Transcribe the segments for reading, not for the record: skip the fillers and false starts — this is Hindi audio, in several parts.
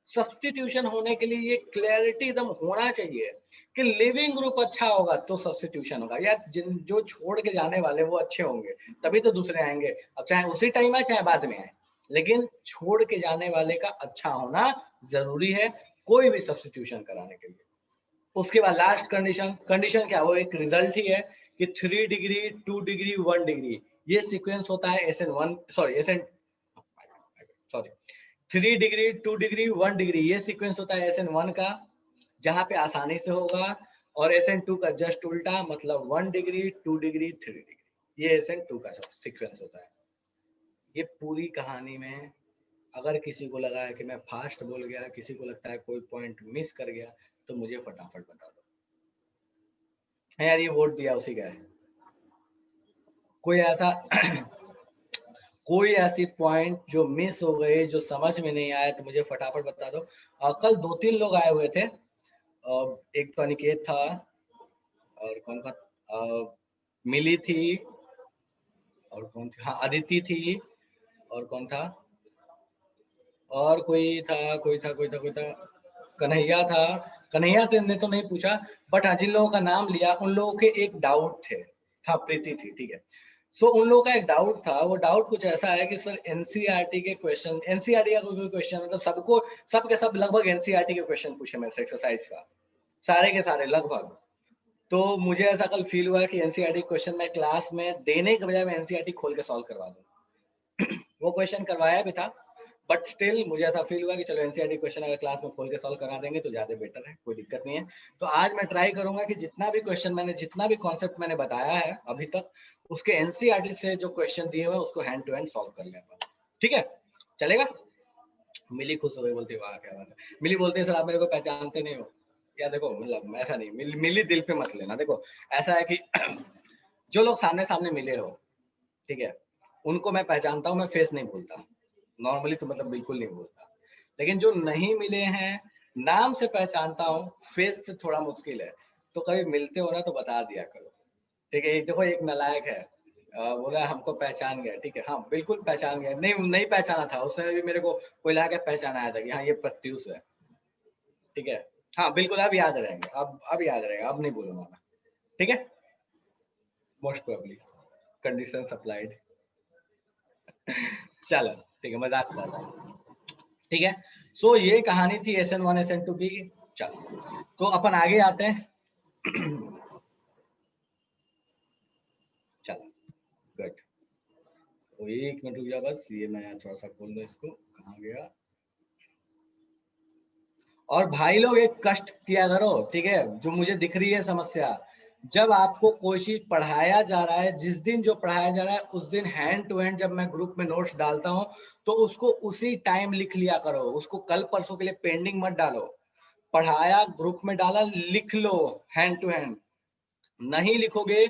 सब्स्टिट्यूशन होने के लिए ये क्लैरिटी एकदम होना चाहिए कि लिविंग ग्रुप अच्छा होगा तो सब्स्टिट्यूशन होगा। यार जिन जो छोड़ के जाने वाले वो अच्छे होंगे तभी तो दूसरे आएंगे, अब चाहे उसी टाइम आए चाहे बाद में आए, लेकिन छोड़ के जाने वाले का अच्छा होना जरूरी है कोई भी सब्स्टिट्यूशन कराने के लिए। उसके बाद लास्ट कंडीशन, कंडीशन क्या, वो एक रिजल्ट ही है कि 3 डिग्री 2 डिग्री 1 डिग्री ये सीक्वेंस होता है SN1 sorry SN sorry 3 degree 2 degree 1 degree ये सीक्वेंस होता है SN1 का, जहां पे आसानी से होगा, और SN2 का जस्ट उल्टा, मतलब 1 डिग्री 2 डिग्री 3 डिग्री ये SN2 का सीक्वेंस होता है। ये पूरी कहानी में अगर किसी को लगा है कि मैं फास्ट बोल गया, किसी को लगता है कोई पॉइंट मिस कर गया, तो मुझे फटाफट बता दो। यार ये वोट दिया उसी का है, कोई ऐसा कोई ऐसी पॉइंट जो मिस हो गई, जो समझ में नहीं आया, तो मुझे फटाफट बता दो। कल 2-3 लोग आए हुए थे, एक तो अनिकेत था, और कौन था, मिली थी, और कौन थी, हाँ अदिति थी, और कौन था, और कोई था, कन्हैया था। कन्हैया ने तो नहीं पूछा, बट हाँ जिन लोगों का नाम लिया उन लोगों के एक डाउट थे, था प्रीति थी, ठीक है। सो उन लोगों का एक डाउट था, वो डाउट कुछ ऐसा है कि सर एनसीईआरटी के क्वेश्चन, एनसीईआरटी का कोई क्वेश्चन, मतलब सबको सब के सब लगभग एनसीईआरटी के क्वेश्चन पूछे मेरे से एक्सरसाइज का, सारे के सारे लगभग। तो मुझे ऐसा कल फील हुआ कि एनसीईआरटी क्वेश्चन मैं क्लास में देने के बजाय मैं एनसीईआरटी खोल के सॉल्व करवा दूं। वो क्वेश्चन करवाया भी था, बट स्टिल मुझे ऐसा फील हुआ कि चलो एनसीईआरटी क्वेश्चन अगर क्लास में खोल के सॉल्व करा देंगे तो ज्यादा बेटर है, कोई दिक्कत नहीं है। तो आज मैं ट्राई करूंगा कि जितना भी क्वेश्चन मैंने, जितना भी कॉन्सेप्ट मैंने बताया है अभी तक, उसके एनसीईआरटी से जो क्वेश्चन दिए हुए उसको हैंड टू हैंड सॉल्व कर लेगा, ठीक है, चलेगा। मिली खुश हो गई, बोलती वाह क्या बात है। मिली बोलती है सर आप मेरे को पहचानते नहीं हो। या देखो मतलब ऐसा नहीं, मिली दिल पे मत लेना, देखो ऐसा है कि जो लोग सामने सामने मिले हो, ठीक है, उनको मैं पहचानता हूँ, मैं फेस नहीं बोलता नॉर्मली, तो मतलब बिल्कुल नहीं बोलता। लेकिन जो नहीं मिले हैं, नाम से पहचानता हूँ, फेस से थोड़ा मुश्किल है, तो कभी मिलते हो ना तो बता दिया करो, ठीक है। देखो एक नालायक है, बोला हमको पहचान गया, ठीक है, हाँ बिल्कुल पहचान गया, नहीं नहीं पहचाना था उसने भी मेरे को, कोई ला के पहचाना था कि हाँ ये प्रत्युष है, ठीक है। हाँ बिल्कुल अब याद रहेंगे, अब याद रहेगा, अब नहीं बोलूंगा मैं, ठीक है। Most probably condition supplied. चलो ठीक है, मजाक कर रहा हूँ, ठीक है। सो ये कहानी थी SN1 SN2 की। चलो तो अपन आगे आते हैं। चलो गुड, तो एक मिनट रुक जा बस, ये मैं थोड़ा सा खोल दूं इसको, कहाँ गया। और भाई लोग एक कष्ट किया करो, ठीक है, जो मुझे दिख रही है समस्या, जब आपको कोई चीज पढ़ाया जा रहा है, जिस दिन जो पढ़ाया जा रहा है उस दिन हैंड टू हैंड जब मैं ग्रुप में नोट्स डालता हूँ, तो उसको उसी टाइम लिख लिया करो, उसको कल परसों के लिए पेंडिंग मत डालो। पढ़ाया ग्रुप में डाला, लिख लो हैंड टू हैंड। नहीं लिखोगे,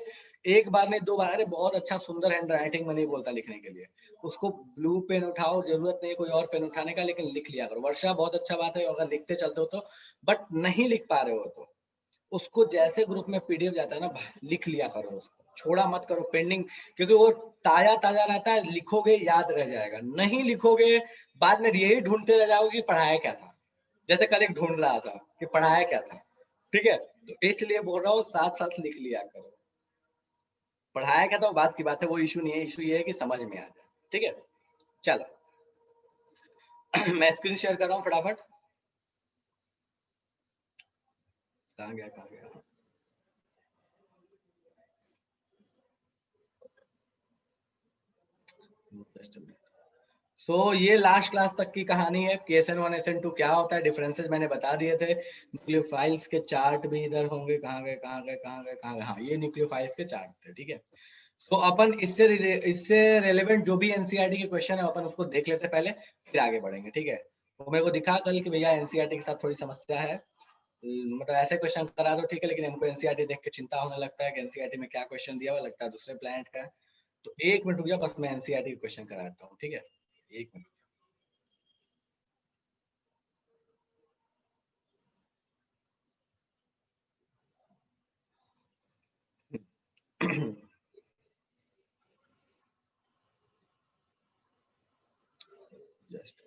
एक बार नहीं दो बार, अरे बहुत अच्छा सुंदर हैंड राइटिंग में नहीं बोलता लिखने के लिए, उसको ब्लू पेन उठाओ, जरूरत नहीं कोई और पेन उठाने का, लेकिन लिख लिया करो। वर्षा बहुत अच्छा बात है अगर लिखते चलते हो तो, बट नहीं लिख पा रहे हो तो उसको जैसे ग्रुप में पीडीएफ जाता है ना, लिख लिया करो, उसको छोड़ा मत करो पेंडिंग, क्योंकि वो ताजा ताजा रहता है, लिखोगे याद रह जाएगा, नहीं लिखोगे बाद में यही ढूंढते रह जाओगे कि पढ़ाया क्या था, जैसे कल एक ढूंढ रहा था कि पढ़ाया क्या था, ठीक है। तो इसलिए बोल रहा हूँ साथ साथ लिख लिया करो, पढ़ाया क्या था वो बात की बात है, वो इशू नहीं है, इशू ये है कि समझ में आ जाए, ठीक है। चलो मैं स्क्रीन शेयर कर रहा हूँ फटाफट, कहाँ गया कहाँ गया। ये लास्ट क्लास तक की कहानी है कि SN1 SN2 क्या होता है, डिफरेंसेस मैंने बता दिए थे। न्यूक्लियोफाइल्स के चार्ट भी इधर होंगे, कहाँ गए कहाँ गए कहाँ गए कहाँ गए, हाँ ये न्यूक्लियोफाइल्स के चार्ट थे, ठीक है। तो अपन इससे रिलेवेंट जो भी एनसीईआरटी के क्वेश्चन है अपन उसको देख लेते पहले, फिर आगे बढ़ेंगे, ठीक है। तो मेरे को दिखा कल कि भैया एनसीईआरटी के साथ थोड़ी समस्या है, मतलब ऐसे क्वेश्चन करा दो ठीक है, लेकिन हमको एनसीईआरटी देख के चिंता होने लगता है कि एनसीईआरटी में क्या क्वेश्चन दिया हुआ, लगता है दूसरे प्लेनेट का है। तो एक मिनट रुक जा, बस मैं एनसीईआरटी क्वेश्चन कराता हूँ, ठीक है, एक मिनट। जस्ट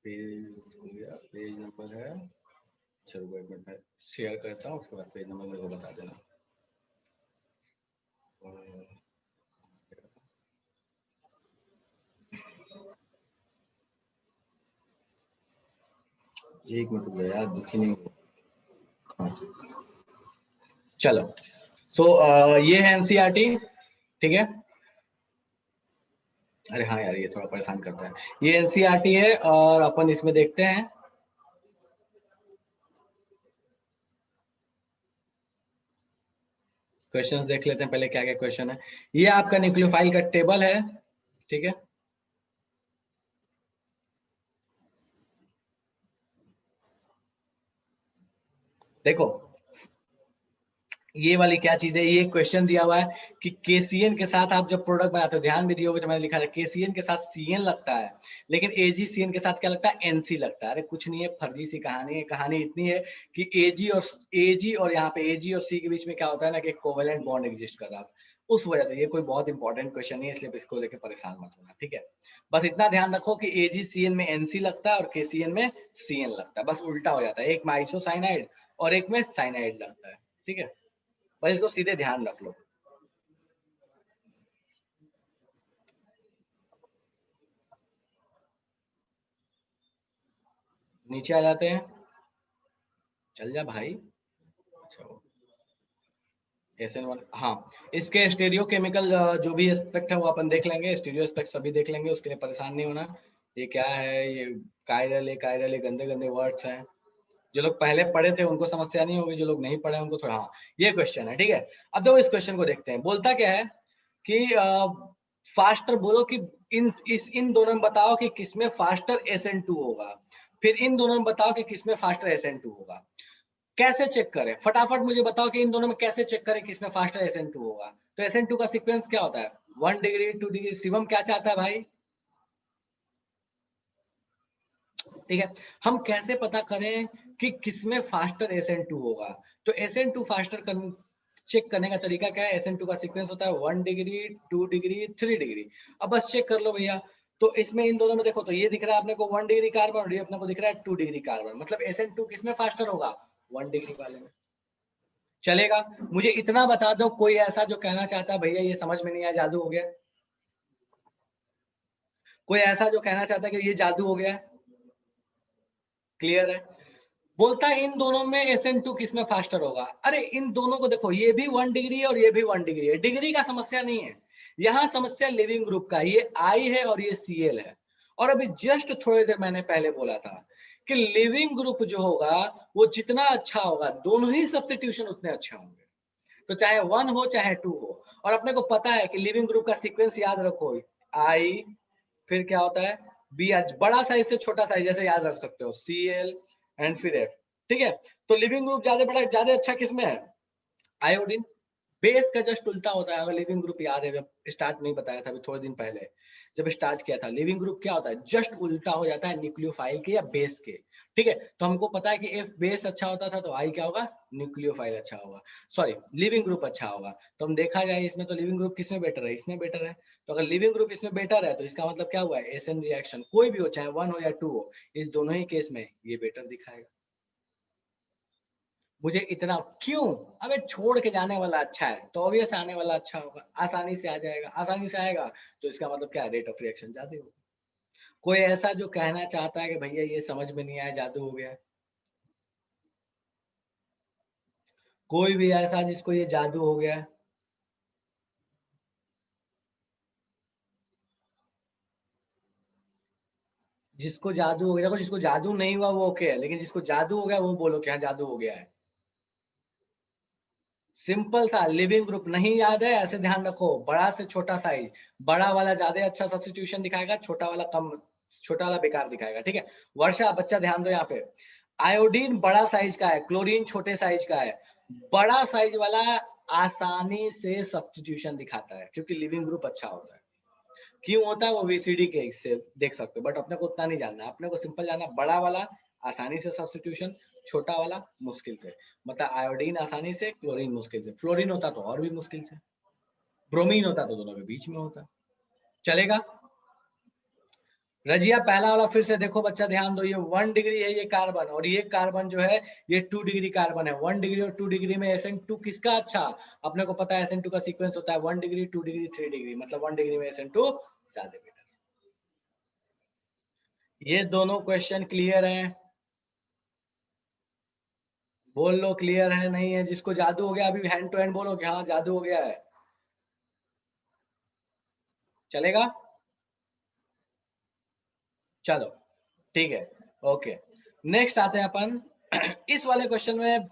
पेज खुल गया, पेज नंबर है, चलो एक मिनट में शेयर करता हूँ, उसके बाद पेज नंबर मेरे को बता देना। एक मिनट हो यार, दुखी नहीं हो। हाँ चलो, तो ये है एनसीईआरटी, ठीक है। अरे हाँ यार, ये थोड़ा परेशान करता है। ये एनसीईआरटी है और अपन इसमें देखते हैं। क्वेश्चंस देख लेते हैं पहले, क्या क्या क्वेश्चन है। ये आपका न्यूक्लियोफाइल का टेबल है, ठीक है। देखो ये वाली क्या चीज है, ये क्वेश्चन दिया हुआ है कि केसीएन के साथ आप जब प्रोडक्ट बनाते हो, ध्यान भी दिए होगे तो मैंने लिखा है केसीएन के साथ सीएन लगता है, लेकिन एजीसीएन के साथ क्या लगता है, एनसी लगता है। अरे कुछ नहीं है, फर्जी सी कहानी है। कहानी इतनी है कि एजी और यहाँ पे एजी और सी के बीच में क्या होता है ना, कि कोवेलेंट बॉन्ड एग्जिस्ट कर रहा है। उस वजह से ये कोई बहुत इंपॉर्टेंट क्वेश्चन नहीं है, इसलिए इसको लेकर परेशान मत होना, ठीक है। बस इतना ध्यान रखो कि एजीसीएन में एनसी लगता है और केसीएन में सीएन लगता है, बस उल्टा हो जाता है, एक में आइसोसाइनाइड और एक में साइनाइड लगता है, ठीक है। बस इसको सीधे ध्यान रख लो। नीचे आ जाते हैं, चल जा भाई। अच्छा, SN1, हाँ। इसके स्टीरियो केमिकल जो भी एस्पेक्ट है वो अपन देख लेंगे, स्टीरियो एस्पेक्ट सभी देख लेंगे, उसके लिए परेशान नहीं होना। ये क्या है, ये कायरल, ये गंदे गंदे वर्ड्स हैं। जो लोग पहले पढ़े थे उनको समस्या नहीं होगी, जो लोग नहीं पढ़े उनको थोड़ा, हाँ। ये क्वेश्चन है, ठीक है। अब देखो इस क्वेश्चन को देखते हैं, बोलता क्या है कि फास्टर बोलो कि इन दोनों में बताओ कि किसमें फास्टर SN2 होगा, फिर इन दोनों में बताओ कि किसमें फास्टर SN2 होगा। कैसे चेक करें, फटाफट मुझे बताओ कि इन दोनों में कैसे चेक करें किसमें फास्टर SN2 होगा। तो SN2 का सीक्वेंस क्या होता है, 1 डिग्री 2 डिग्री। शिवम क्या चाहता है भाई, ठीक है। हम कैसे पता करें कि किसमें फास्टर SN2 होगा। तो SN2 फास्टर चेक करने का तरीका क्या है, SN2 का सीक्वेंस होता है 1 डिग्री 2 डिग्री 3 डिग्री। अब बस चेक कर लो भैया। तो इसमें इन दोनों में देखो, तो ये दिख रहा है अपने को 1 डिग्री कार्बन और ये अपने को दिख रहा है 2 डिग्री कार्बन, मतलब SN2 किसमें फास्टर होगा, 1 डिग्री वाले में। चलेगा। मुझे इतना बता दो, कोई ऐसा जो कहना चाहता है भैया ये समझ में नहीं आया, जादू हो गया। कोई ऐसा जो कहना चाहता है कि ये जादू हो गया है। क्लियर है। बोलता है इन दोनों में SN2 किसमें फास्टर होगा। अरे इन दोनों को देखो, ये भी 1 डिग्री है और ये भी 1 डिग्री है, डिग्री का समस्या नहीं है। यहाँ समस्या लिविंग ग्रुप का, ये I है और ये Cl है। और अभी जस्ट थोड़ी देर मैंने पहले बोला था कि लिविंग ग्रुप जो होगा वो जितना अच्छा होगा, दोनों ही सब्स्टिट्यूशन उतने अच्छे होंगे। तो चाहे 1 हो चाहे 2 हो। और अपने को पता है कि लिविंग ग्रुप का सीक्वेंस याद रखो, I, फिर क्या होता है BH, बड़ा साइज से छोटा साइज जैसे याद रख सकते हो, Cl एंड फिर F, ठीक है। तो लिविंग ग्रुप ज्यादा बड़ा ज्यादा अच्छा किसमें है, आयोडीन। बेस का जस्ट उल्टा होता है। अगर लिविंग ग्रुप याद है, स्टार्ट नहीं बताया था अभी थोड़े दिन पहले जब स्टार्ट किया था, लिविंग ग्रुप क्या होता है, जस्ट उल्टा हो जाता है न्यूक्लियोफाइल के या बेस के, ठीक है। तो हमको पता है कि एफ बेस अच्छा होता था तो आई क्या होगा, न्यूक्लियोफाइल अच्छा होगा, सॉरी लिविंग ग्रुप अच्छा होगा। तो हम देखा जाए इसमें तो लिविंग ग्रुप किसमें बेटर है, इसमें बेटर है। तो अगर लिविंग ग्रुप इसमें बेटर है तो इसका मतलब क्या हुआ है, SN रिएक्शन कोई भी हो, चाहे 1 हो या 2 हो, इस दोनों ही केस में ये बेटर दिखाएगा। मुझे इतना क्यों, अबे छोड़ के जाने वाला अच्छा है तो ऑब्वियस आने वाला अच्छा होगा, आसानी से आ जाएगा, आसानी से आएगा तो इसका मतलब क्या है, रेट ऑफ रिएक्शन ज्यादा होगा। कोई ऐसा जो कहना चाहता है कि भैया ये समझ में नहीं आया, जादू हो गया है। कोई भी ऐसा जिसको ये जादू हो गया है। जिसको जादू हो गया, देखो जिसको जादू नहीं हुआ वो ओके है, लेकिन जिसको जादू हो गया वो बोलो कि हाँ जादू हो गया है। सिंपल सा, लिविंग ग्रुप नहीं याद है, ऐसे ध्यान रखो, बड़ा से छोटा साइज, बड़ा वाला ज्यादा अच्छा सब्स्टिट्यूशन दिखाएगा, छोटा वाला कम, छोटा वाला बेकार दिखाएगा, ठीक है। वर्षा बच्चा ध्यान दो यहाँ पे, आयोडीन बड़ा साइज का है, क्लोरीन छोटे साइज का है। बड़ा साइज वाला आसानी से सब्स्टिट्यूशन दिखाता है क्योंकि लिविंग ग्रुप अच्छा होता है। क्यों होता है वो VCD के से देख सकते हो, बट अपने को उतना नहीं जानना, अपने को सिंपल जानना, बड़ा वाला आसानी से सब्स्टिट्यूशन, छोटा वाला मुश्किल से। मतलब आयोडीन आसानी से, क्लोरीन मुश्किल से, फ्लोरीन होता तो और भी मुश्किल से, ब्रोमीन होता तो दोनों के बीच में होता। चलेगा। रजिया पहला वाला फिर से देखो बच्चा, ध्यान दो, ये 1 डिग्री है ये कार्बन, और ये कार्बन जो है ये 2 डिग्री कार्बन है। 1 डिग्री और 2 डिग्री में SN2 किसका अच्छा, अपने को पता है SN2 का सीक्वेंस होता है 1 डिग्री 2 डिग्री 3 डिग्री, मतलब 1 डिग्री में SN2 ज्यादा बेटर। ये दोनों क्वेश्चन क्लियर हैं? बोल लो क्लियर है नहीं है। जिसको जादू हो गया अभी हैंड टू हैंड बोलो कि हाँ जादू हो गया है, चलेगा? चलो ठीक है, ओके। नेक्स्ट आते हैं अपन इस वाले क्वेश्चन में,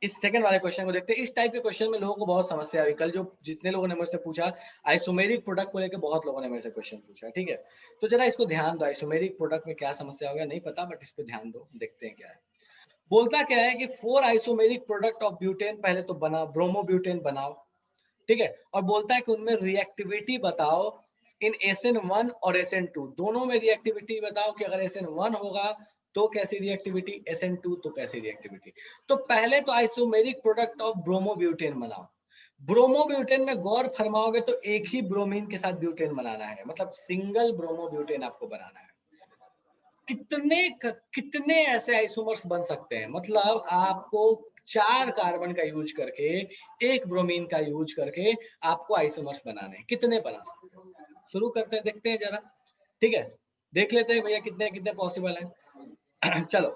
इस सेकंड वाले क्वेश्चन को देखते हैं। इस टाइप के क्वेश्चन में लोगों को बहुत समस्या हुई। कल जो जितने लोगों ने मेरे से पूछा आइसोमेरिक प्रोडक्ट को लेकर, बहुत लोगों ने मेरे से क्वेश्चन पूछा, ठीक है? तो जरा इसको ध्यान दो, आइसोमेरिक प्रोडक्ट में क्या समस्या हो गया नहीं पता, बट इस पे ध्यान दो, देखते हैं क्या है। बोलता क्या है कि 4 आइसोमेरिक प्रोडक्ट ऑफ ब्यूटेन पहले तो बना, ब्रोमो ब्यूटेन बनाओ, ठीक है? और बोलता है कि उनमें रिएक्टिविटी बताओ इन SN1 और SN2, दोनों में रिएक्टिविटी बताओ कि अगर SN1 होगा तो कैसी रिएक्टिविटी, SN2 तो कैसी रिएक्टिविटी। तो पहले तो आइसोमेरिक प्रोडक्ट ऑफ ब्रोमोब्यूटेन बनाओ। ब्रोमोब्यूटेन में गौर फरमाओगे तो एक ही ब्रोमीन के साथ ब्यूटेन बनाना है, मतलब सिंगल ब्रोमोब्यूटेन आपको बनाना है। कितने ऐसे आइसोमर्स बन सकते हैं, मतलब आपको 4 कार्बन का यूज करके, एक ब्रोमीन का यूज करके आपको आइसोमर्स बनाने हैं। कितने बना सकते हैं? शुरू करते हैं, देखते हैं जरा, ठीक है? देख लेते हैं भैया कितने कितने पॉसिबल है। चलो,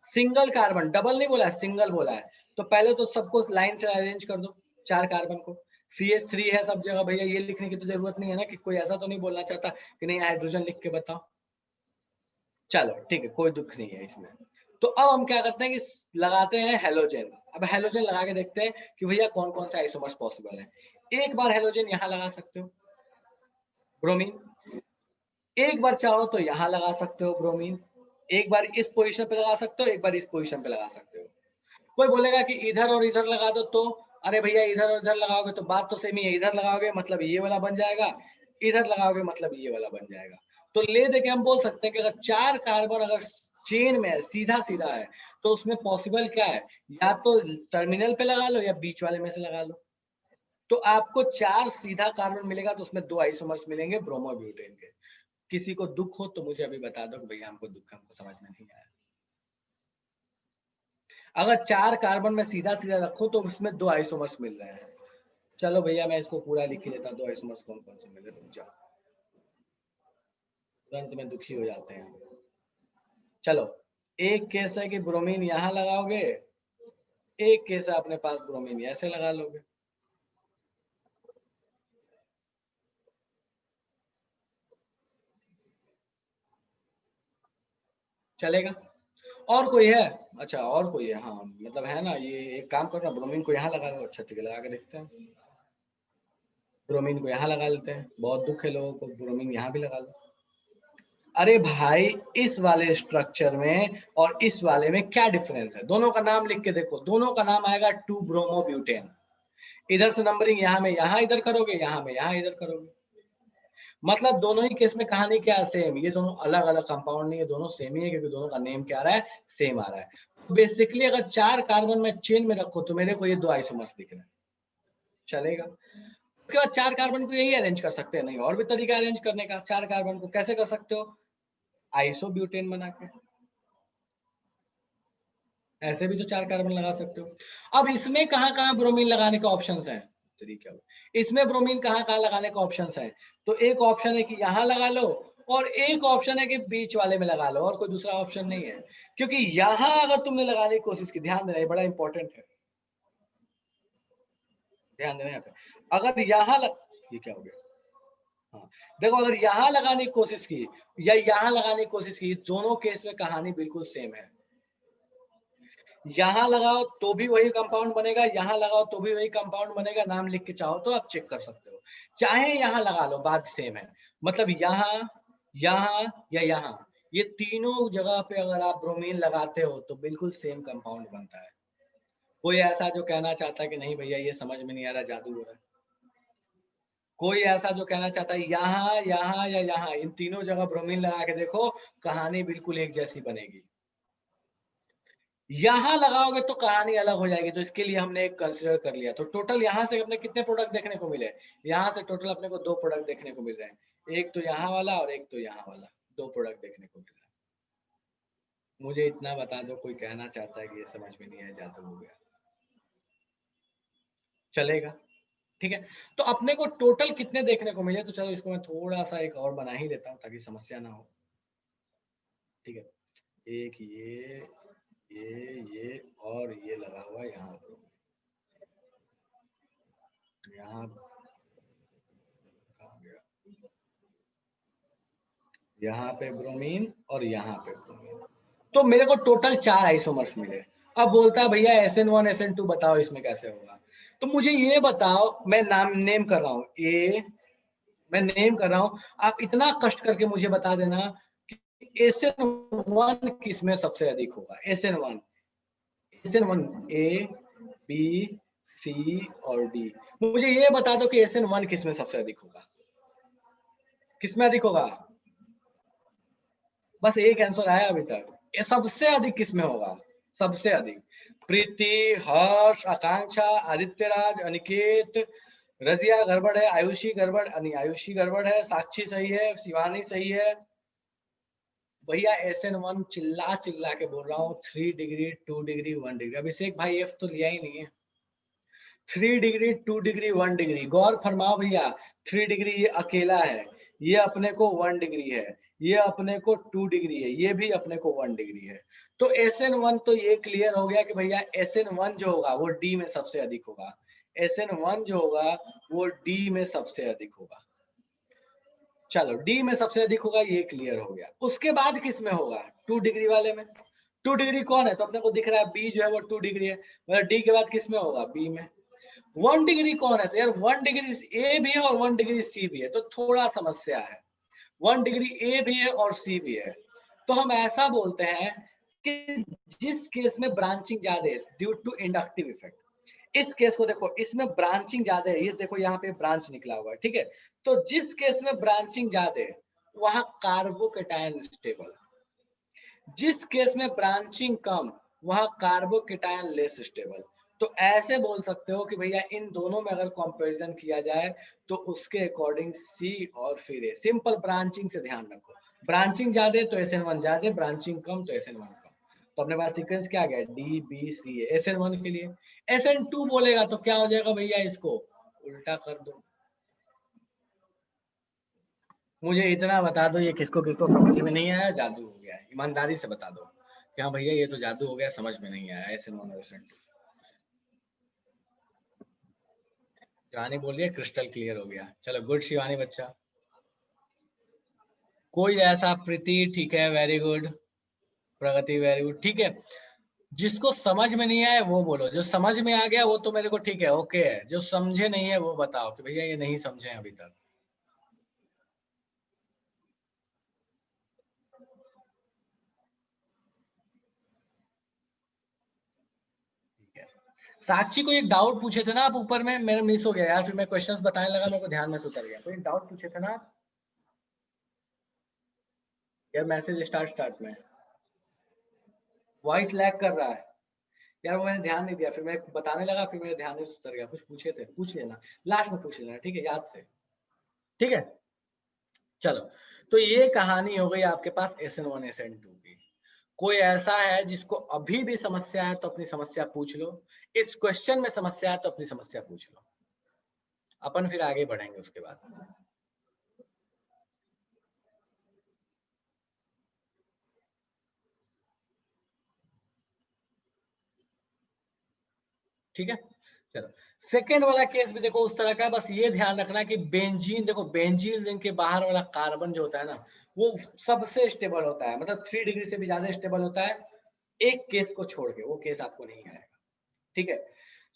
सिंगल कार्बन, डबल नहीं बोला है, सिंगल बोला है। तो पहले तो सबको लाइन से अरेंज कर दो, 4 कार्बन को। CH3 है सब जगह भैया, ये लिखने की तो जरूरत नहीं है ना, कि कोई ऐसा तो नहीं बोलना चाहता कि नहीं हाइड्रोजन लिख के बताओ। चलो ठीक है, कोई दुख नहीं है इसमें। तो अब हम क्या करते हैं कि लगाते हैं हेलोजन। अब हेलोजन लगा के देखते हैं कि भैया कौन कौन से आइसोमर्स पॉसिबल है। एक बार हेलोजन यहाँ लगा सकते हो, ब्रोमीन। एक बार चाहो तो यहाँ लगा सकते हो ब्रोमीन, एक बार इस पोजीशन पे लगा सकते हो, एक बार इस पोजीशन पे लगा सकते हो। कोई बोलेगा कि इधर और इधर लगा दो, तो अरे भैया इधर और इधर लगाओगे तो बात तो सेम ही है, इधर लगाओगे मतलब ये वाला बन जाएगा, इधर लगाओगे मतलब ये वाला बन जाएगा। तो ले दे के हम बोल सकते हैं कि अगर 4 कार्बन अगर चेन में है, सीधा सीधा है, तो उसमें पॉसिबल क्या है, या तो टर्मिनल पे लगा लो या बीच वाले में से लगा लो। तो आपको 4 सीधा कार्बन मिलेगा, तो उसमें 2 आइसोमर्स मिलेंगे ब्रोमोब्यूटेन के। किसी को दुख हो तो मुझे अभी बता दो कि भैया हमको दुख, हमको समझ में नहीं आया। अगर 4 कार्बन में सीधा सीधा रखो तो उसमें 2 आइसोमर्स मिल रहे हैं। चलो भैया मैं इसको पूरा लिख के देता, 2 आइसोमर्स कौन कौन से मिले, रुक जाओ, तुरंत में दुखी हो जाते हैं। चलो, एक केस है कि ब्रोमीन यहाँ लगाओगे, एक केस है अपने पास ब्रोमीन ऐसे लगा लोगे। चलेगा? और कोई है? अच्छा और कोई है, हाँ मतलब है ना, ये एक काम करो ना, ब्रोमीन को यहाँ लगा लो। अच्छा ठीक है, लगा के देखते हैं। ब्रोमीन को यहाँ लगा लेते हैं, बहुत दुख है लोगों को, ब्रोमीन यहाँ भी लगा लो। अरे भाई, इस वाले स्ट्रक्चर में और इस वाले में क्या डिफरेंस है? दोनों का नाम लिख के देखो, दोनों का नाम आएगा 2 ब्रोमोब्यूटेन। इधर से नंबरिंग यहाँ में यहाँ इधर करोगे, यहाँ में यहाँ इधर करोगे, मतलब दोनों ही केस में कहानी क्या है, सेम। ये दोनों अलग अलग कंपाउंड नहीं है, दोनों सेम ही है, क्योंकि दोनों का नेम क्या आ रहा है, सेम आ रहा है। बेसिकली अगर 4 कार्बन में चेन में रखो तो मेरे को ये 2 आइसोमर्स दिख रहे हैं। चलेगा? उसके बाद 4 कार्बन को यही अरेंज कर सकते हैं, नहीं और भी तरीका अरेंज करने का। 4 कार्बन को कैसे कर सकते हो, आइसोब्यूटेन बना के, ऐसे भी तो 4 कार्बन लगा सकते हो। अब इसमें कहाँ कहाँ ब्रोमीन लगाने का ऑप्शन है, तरीका इसमें ब्रोमीन कहाँ कहाँ लगाने का ऑप्शन है। तो एक ऑप्शन है कि यहाँ लगा लो, और एक ऑप्शन है कि बीच वाले में लगा लो, और कोई दूसरा ऑप्शन नहीं है। क्योंकि यहाँ अगर तुमने लगाने की कोशिश की, ध्यान देना, ये बड़ा इंपॉर्टेंट है, ध्यान देना यहाँ पे। अगर यहाँ ये क्या हो गया, हाँ देखो, अगर यहाँ लगाने की कोशिश की या यहाँ लगाने की कोशिश की, दोनों केस में कहानी बिल्कुल सेम है। यहाँ लगाओ तो भी वही कंपाउंड बनेगा, यहाँ लगाओ तो भी वही कंपाउंड बनेगा। नाम लिख के चाहो तो आप चेक कर सकते हो, चाहे यहाँ लगा लो, बात सेम है। मतलब यहाँ, यहाँ या यहाँ, ये तीनों जगह पे अगर आप ब्रोमीन लगाते हो तो बिल्कुल सेम कंपाउंड बनता है। कोई ऐसा जो कहना चाहता है कि नहीं भैया ये समझ में नहीं आ रहा, जादू हो रहा है? कोई ऐसा जो कहना चाहता है यहाँ यहाँ या यहाँ, इन तीनों जगह ब्रोमीन लगा के देखो, कहानी बिल्कुल एक जैसी बनेगी। यहाँ लगाओगे तो कहानी अलग हो जाएगी, तो इसके लिए हमने एक कंसिडर कर लिया। तो टोटल यहाँ से अपने कितने प्रोडक्ट देखने को मिले, यहाँ से टोटल अपने को 2 प्रोडक्ट देखने को मिल रहे हैं। एक तो यहाँ वाला और एक तो यहाँ वाला, 2 प्रोडक्ट देखने को मिल रहा है। मुझे इतना बता दो, कोई कहना चाहता है कि ये समझ में नहीं आया, जादू हो गया, चलेगा? ठीक है, तो अपने को टोटल कितने देखने को मिले, तो चलो इसको मैं थोड़ा सा एक और बना ही देता हूँ ताकि समस्या ना हो। ठीक है, एक ये और ये लगा हुआ है यहाँ पर, यहाँ कहाँ गया, यहाँ पे ब्रोमीन और यहाँ पे ब्रोमीन, तो मेरे को टोटल 4 आइसोमर्स मिले। अब बोलता है भैया SN1 SN2 बताओ इसमें कैसे होगा, तो मुझे ये बताओ, मैं नाम नेम कर रहा हूँ, मैं नेम कर रहा हूँ, आप इतना कष्ट करके मुझे बता देना कि SN1 किसमें सबसे अधिक होगा। SN1 A B C और D, मुझे ये बता दो कि SN1 किसमें सबसे अधिक होगा, किसमें अधिक होगा, बस एक आंसर आया अभी तक। ये सबसे अधिक किसमें होगा, सबसे अधिक, प्रीति, हर्ष, आकांक्षा, आदित्य राज, अनिकेत, रजिया गड़बड़ है, आयुषी गड़बड़, आयुषी गड़बड़ है, साक्षी सही है, शिवानी सही है। भैया SN1 चिल्ला चिल्ला के बोल रहा हूँ, 3 डिग्री 2 डिग्री 1 डिग्री, अभिषेक भाई एफ तो लिया ही नहीं है। 3 डिग्री 2 डिग्री 1 डिग्री, गौर फरमाओ भैया, 3 डिग्री ये अकेला है, ये अपने को 1 डिग्री है, ये अपने को 2 डिग्री है, ये भी अपने को 1 डिग्री है। तो SN1 तो ये क्लियर हो गया कि भैया SN1 जो होगा वो D में सबसे अधिक होगा, SN1 जो होगा वो D में सबसे अधिक होगा। चलो D में सबसे अधिक होगा, ये क्लियर हो गया। उसके बाद किस में होगा, 2 डिग्री वाले में। 2 डिग्री कौन है, तो अपने को दिख रहा है B जो है वो 2 डिग्री है, मतलब D के बाद किस में होगा, B में। 1 डिग्री कौन है, तो यार 1 डिग्री A भी है और 1 डिग्री C भी है, तो थोड़ा समस्या है। 1 डिग्री A भी है और C भी है, तो हम ऐसा बोलते हैं कि जिस केस में ब्रांचिंग ज्यादा है ड्यू टू इंडक्टिव इफेक्ट, इस केस को देखो, इसमें ब्रांचिंग ज्यादा है, ये देखो यहाँ पे ब्रांच निकला हुआ है, ठीक है, तो जिस केस में ब्रांचिंग ज्यादा है वहां कार्बोकेटायन स्टेबल, जिस केस में ब्रांचिंग कम वहां कार्बोकेटायन लेस स्टेबल। तो ऐसे बोल सकते हो कि भैया इन दोनों में अगर कंपैरिजन किया जाए तो उसके अकॉर्डिंग सी और फिर ए, सिंपल ब्रांचिंग से ध्यान रखो, ब्रांचिंग ज्यादा तो SN1 ज्यादा, ब्रांचिंग कम तो SN1 कम। तो अपने पास सीक्वेंस क्या आ गया, D B C A, SN1 के लिए। SN2 बोलेगा तो क्या हो जाएगा भैया, इसको उल्टा कर दो। मुझे इतना बता दो, ये किसको किसको समझ में नहीं आया, जादू हो गया है, ईमानदारी से बता दो कि हाँ भैया ये तो जादू हो गया, समझ में नहीं आया SN1 और SN2। शिवानी बोलिए क्रिस्टल क्लियर हो गया, चलो गुड शिवानी बच्चा। कोई ऐसा, प्रीति ठीक है, वेरी गुड, प्रगति वेरी गुड, ठीक है। जिसको समझ में नहीं आया वो बोलो, जो समझ में आ गया वो तो मेरे को ठीक है, ओके है, जो समझे नहीं है वो बताओ कि भैया ये नहीं समझे अभी तक। ठीक है, साक्षी को एक डाउट पूछे थे ना आप ऊपर में, मेरा मिस हो गया यार, फिर मैं क्वेश्चंस बताने लगा, मेरे को ध्यान में से उतर गया, कोई डाउट पूछे थे ना आप यार, मैसेज स्टार्ट स्टार्ट में वॉइस लैग कर रहा है यार, वो मैंने ध्यान नहीं दिया, फिर मैं बताने लगा, फिर मेरे ध्यान में से उतर गया, कुछ पूछे थे, पूछ लेना, लास्ट में पूछ लेना, ठीक है, याद से। ठीक है, चलो, तो ये कहानी हो गई आपके पास SN1 SN2 की। कोई ऐसा है जिसको अभी भी समस्या है तो अपनी समस्या पूछ लो, इस क्वेश्चन में समस्या है तो अपनी समस्या पूछ लो, अपन फिर आगे बढ़ेंगे उसके बाद। ठीक है, चलो, सेकेंड वाला केस भी देखो उस तरह का, बस ये ध्यान रखना कि बेंजीन, देखो बेंजीन रिंग के बाहर वाला कार्बन जो होता है ना वो सबसे स्टेबल होता है, मतलब 3 डिग्री से भी ज्यादा स्टेबल होता है, एक केस को छोड़ के, वो केस आपको नहीं आएगा। ठीक है,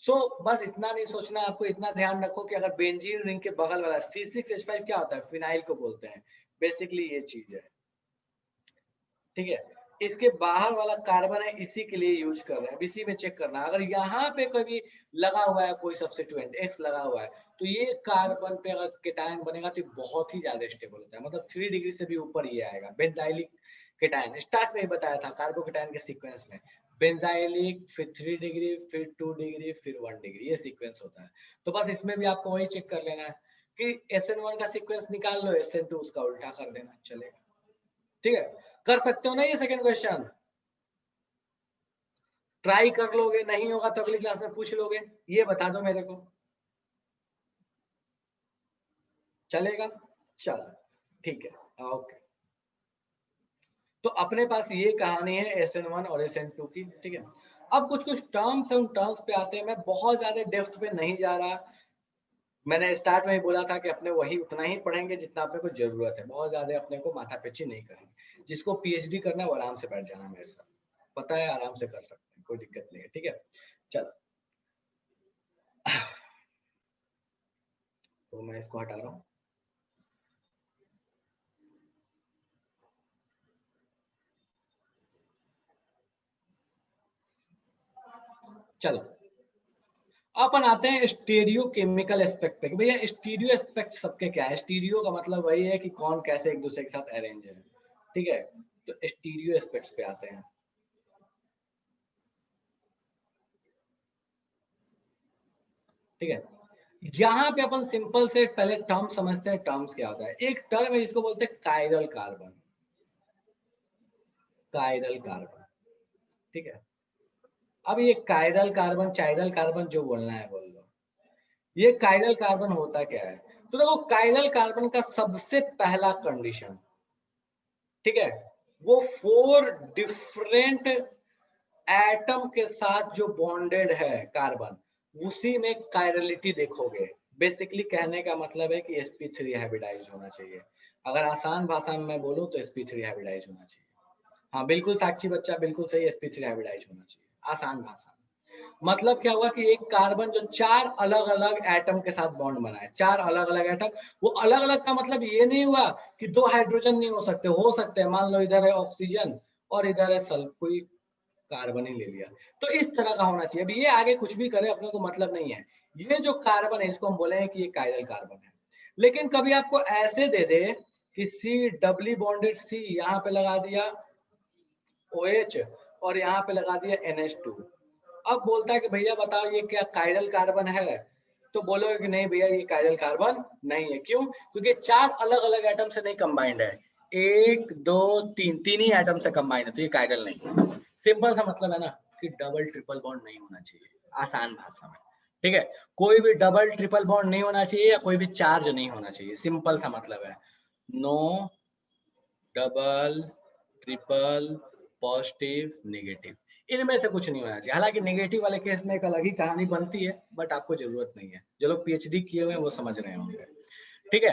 सो बस इतना नहीं सोचना, आपको इतना ध्यान रखो कि अगर बेंजीन रिंग के बगल वाला C6H5 क्या होता है, फिनाइल को बोलते हैं, बेसिकली ये चीज है। ठीक है, इसके बाहर वाला कार्बन है, इसी के लिए यूज कर रहे हैं, इसी में चेक करना, अगर यहाँ पे कभी लगा हुआ है कोई सब्स्टिट्यूएंट X लगा हुआ है तो ये कार्बन पे अगर केटायन बनेगा तो बहुत ही ज्यादा स्टेबल होता है, मतलब 3 डिग्री से भी ऊपर ये आएगा। बेंजाइलिक केटायन स्टार्ट में ही बताया था, कार्बोकेटायन के सीक्वेंस में बेंजाइलिक, फिर 3 डिग्री, फिर 2 डिग्री, फिर 1 डिग्री, ये सीक्वेंस होता है। तो बस इसमें भी आपको वही चेक कर लेना है, कि SN1 का सीक्वेंस निकाल लो, SN2 उसका उल्टा कर देना, चलेगा। ठीक है, कर सकते हो ना ये सेकंड क्वेश्चन? ट्राई कर लोगे, नहीं होगा तो अगली क्लास में पूछ लोगे, ये बता दो मेरे को। चलेगा? चलो ठीक है, ओके। तो अपने पास ये कहानी है SN1 और SN2 की। ठीक है, अब कुछ कुछ टर्म्स है, उन टर्म्स पे आते हैं। मैं बहुत ज्यादा डेप्थ पे नहीं जा रहा, मैंने स्टार्ट में ही बोला था कि अपने वही उतना ही पढ़ेंगे जितना अपने को जरूरत है, बहुत ज्यादा अपने को माथापेची नहीं करेंगे। जिसको PhD करना है वो आराम से बैठ जाना मेरे साथ, पता है आराम से कर सकते हैं, कोई दिक्कत नहीं है। ठीक है, चलो तो मैं इसको हटा रहा हूँ। चलो अपन आते हैं स्टीरियो केमिकल एस्पेक्ट पे। भैया स्टीरियो एस्पेक्ट सबके क्या है? स्टीरियो का मतलब वही है कि कौन कैसे एक दूसरे के साथ अरेंज है। ठीक है, तो स्टीरियो एस्पेक्ट्स पे आते हैं। ठीक है, यहाँ पे अपन सिंपल से पहले टर्म समझते हैं। टर्म्स क्या होता है? एक टर्म है जिसको बोलते हैं कायरल कार्बन। कायरल कार्बन, ठीक है। अब ये कायरल कार्बन, चायरल कार्बन जो बोलना है बोल लो। ये कायरल कार्बन होता क्या है? तो देखो, कायरल कार्बन का सबसे पहला कंडीशन, ठीक है, वो 4 डिफरेंट एटम के साथ जो बॉन्डेड है कार्बन, उसी में कायरलिटी देखोगे। बेसिकली कहने का मतलब है कि sp3 हाइब्रिडाइज होना चाहिए। अगर आसान भाषा में मैं बोलूं तो sp3 हाइब्रिडाइज होना चाहिए। हाँ बिल्कुल साक्षी बच्चा, बिल्कुल सही, sp3 हाइब्रिडाइज होना चाहिए आसान भाषा में। मतलब क्या हुआ कि एक कार्बन जो 4 अलग अलग एटम के साथ बॉन्ड बनाए, 4 अलग अलग एटम। वो अलग अलग का मतलब ये नहीं हुआ कि 2 हाइड्रोजन नहीं हो सकते हैं। मान लो इधर है ऑक्सीजन और इधर है सल्फर, कोई कार्बन ही ले लिया, तो इस तरह का होना चाहिए। अब ये आगे कुछ भी करे अपने को मतलब नहीं है। ये जो कार्बन है इसको हम बोलेंगे कि ये कायरल कार्बन है। लेकिन कभी आपको ऐसे दे दे कि सी डबली बॉन्डेड सी, यहाँ पे लगा दिया OH और यहाँ पे लगा दिया NH2। अब बोलता है कि भैया बताओ ये क्या कायरल कार्बन है? तो बोलोगे कि नहीं भैया ये कायरल कार्बन नहीं है। क्यों? क्योंकि 4 अलग अलग एटम से नहीं कंबाइंड है, 1 2 3 तीन ही एटम से कंबाइंड है, तो ये कायरल नहीं है। सिंपल सा मतलब है ना कि डबल ट्रिपल बॉन्ड नहीं होना चाहिए, आसान भाषा में। ठीक है, कोई भी डबल ट्रिपल बॉन्ड नहीं होना चाहिए या कोई भी चार्ज नहीं होना चाहिए, सिंपल सा मतलब है। No double triple positive negative, इनमें से कुछ नहीं होना चाहिए। हालांकि नेगेटिव वाले केस में एक अलग ही कहानी बनती है, बट आपको जरूरत नहीं है। जो लोग PhD किए हुए हैं वो समझ रहे होंगे। ठीक है,